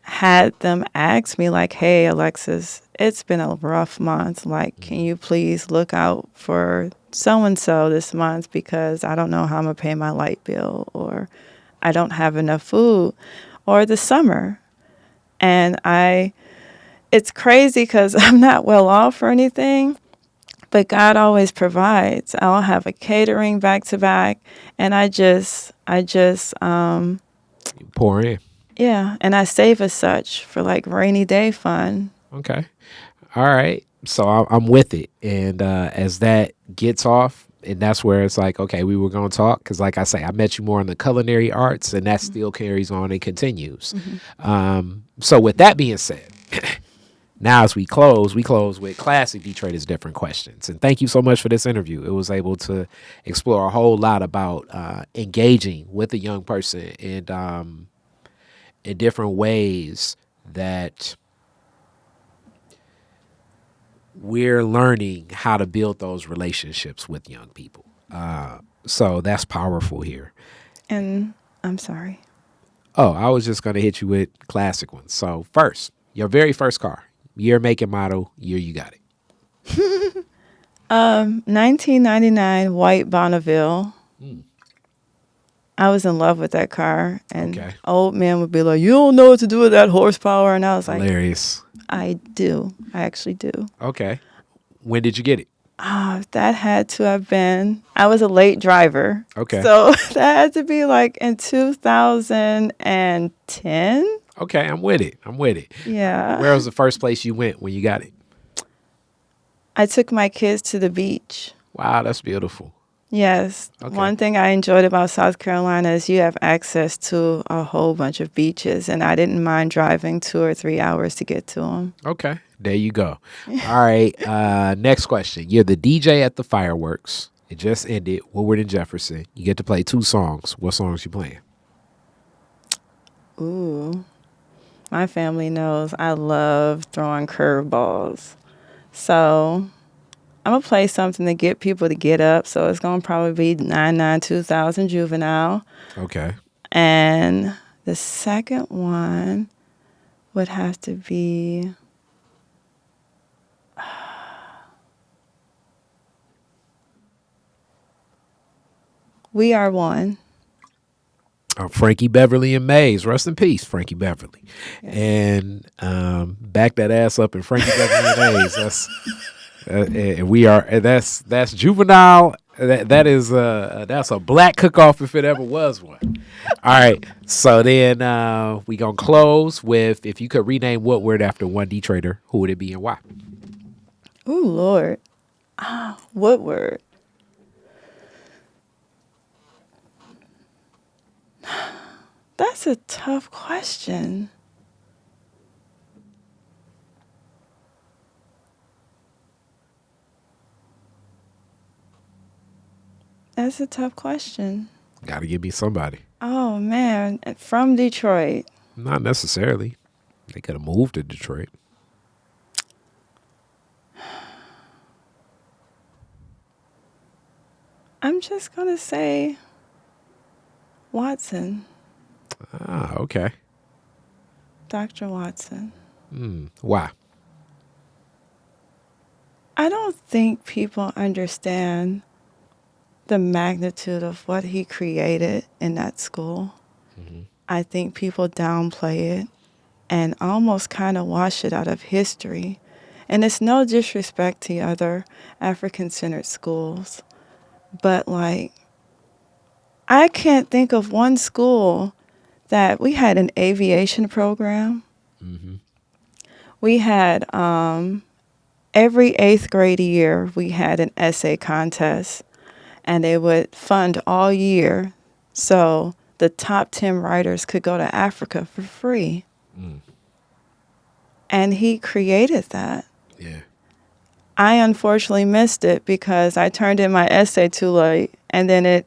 had them ask me like, hey, Alexis, it's been a rough month. Like, can you please look out for so-and-so this month because I don't know how I'm going to pay my light bill or I don't have enough food or the summer. And it's crazy because I'm not well off or anything, but God always provides. I'll have a catering back to back and I just,
pour in.
yeah, and I save as such for like rainy day fund.
Okay. All right. So I'm with it. And as that gets off, and that's where it's like, okay, we were going to talk. Because like I say, I met you more in the culinary arts and that still carries on and continues. So with that being said, now as we close with classic Detroit is different questions. And thank you so much for this interview. It was able to explore a whole lot about engaging with a young person and in different ways that we're learning how to build those relationships with young people. So that's powerful here.
And I'm sorry.
Oh, I was just going to hit you with classic ones. So first, your very first car, year, make, and model, year you got it.
1999 white Bonneville. I was in love with that car, and
Okay.
old man would be like, "You don't know what to do with that horsepower," and I was like,
Hilarious.
"I do. I actually do."
Okay. When did you get it?
That had to have been. I was a late driver,
Okay.
so that had to be like in 2010.
Okay, I'm with it.
Yeah.
Where was the first place you went when you got it?
I took my kids to the beach.
Wow, that's beautiful.
Yes.
Okay.
One thing I enjoyed about South Carolina is you have access to a whole bunch of beaches, and I didn't mind driving 2 or 3 hours to get to them.
Okay, there you go. All right, next question. You're the DJ at the fireworks. It just ended, Woodward and Jefferson. You get to play 2 songs. What songs you playing?
Ooh. My family knows I love throwing curveballs. So I'm going to play something to get people to get up. So it's going to probably be 99-2000 Juvenile.
Okay.
And the second one would have to be... We Are One.
Frankie Beverly and Mays. Rest in peace, Frankie Beverly.
Yeah.
And back that ass up in Frankie Beverly and Mays. That's and we are. And that's juvenile. That's a black cook-off if it ever was one. All right. So then we gonna close with, if you could rename what word after one Detroiter, who would it be and why?
Ooh, Lord. What word? That's a tough question. That's a tough question.
Got to give me somebody.
Oh, man. From Detroit.
Not necessarily. They could have moved to Detroit.
I'm just going to say Watson.
Ah, okay.
Dr. Watson.
Why?
I don't think people understand the magnitude of what he created in that school.
Mm-hmm.
I think people downplay it and almost kind of wash it out of history. And it's no disrespect to other African-centered schools, but like, I can't think of one school that we had an aviation program.
Mm-hmm.
We had every 8th grade year, we had an essay contest, and they would fund all year so the top 10 writers could go to Africa for free. And he created that.
Yeah.
I unfortunately missed it because I turned in my essay too late, and then it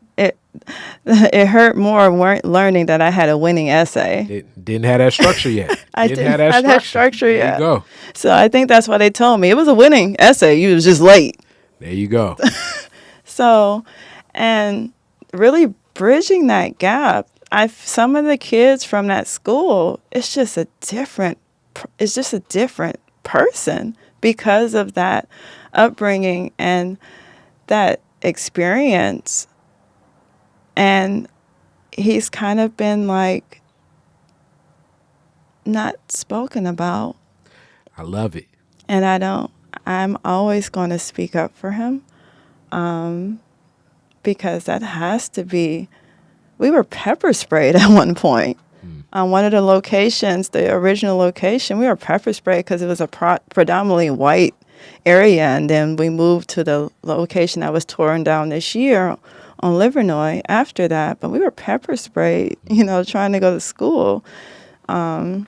hurt more learning that I had a winning essay.
It didn't have that structure yet.
I didn't have that structure yet.
There you go.
So I think that's why they told me. It was a winning essay. You was just late.
There you go.
So, and really bridging that gap, some of the kids from that school, it's just a different person because of that upbringing and that experience. And he's kind of been like not spoken about.
I love it.
And I'm always going to speak up for him because that has to be, we were pepper sprayed at one point. On one of the locations, the original location, we were pepper sprayed because it was a predominantly white area. And then we moved to the location that was torn down this year on Livernois after that. But we were pepper sprayed, trying to go to school. And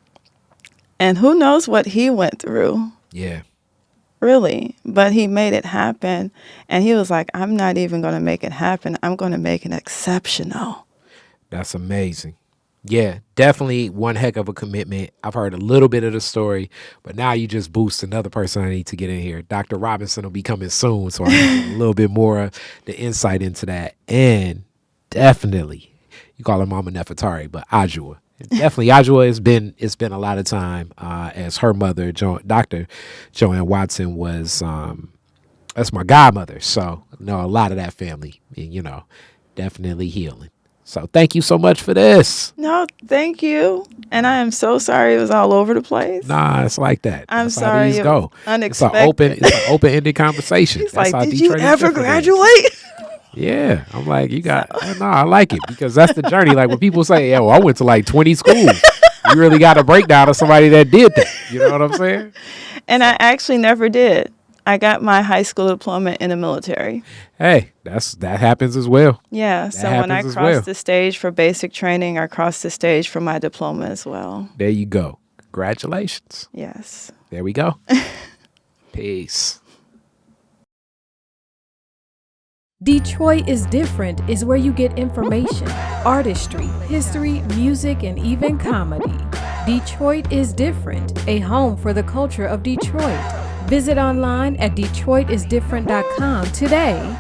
who knows what he went through.
Yeah.
Really. But he made it happen. And he was like, I'm not even going to make it happen. I'm going to make it exceptional.
That's amazing. Yeah, definitely one heck of a commitment. I've heard a little bit of the story, but now you just boost another person I need to get in here. Dr. Robinson will be coming soon, so I need a little bit more of the insight into that. And definitely, you call her Mama Nefertari, but Ajua. Definitely, Ajua it's been a lot of time as her mother, Dr. Joanne Watson, was that's my godmother. So I know a lot of that family, and, definitely healing. So thank you so much for this.
No, thank you. And I am so sorry it was all over the place.
Nah, it's like that.
I'm
That's
sorry.
How these go.
Unexpected.
It's an open-ended conversation.
He's
That's
like,
how
did you
Detroit
ever graduate?
Yeah. I'm like, no, I like it because that's the journey. Like when people say, yeah, well, I went to like 20 schools. You really got a breakdown of somebody that did that. You know what I'm saying?
And I actually never did. I got my high school diploma in the military.
Hey, that happens as well.
Yeah, so when I crossed the stage for basic training, I crossed the stage for my diploma as well.
There you go. Congratulations.
Yes.
There we go. Peace.
Detroit is Different is where you get information, artistry, history, music, and even comedy. Detroit is Different, a home for the culture of Detroit. Visit online at DetroitisDifferent.com today.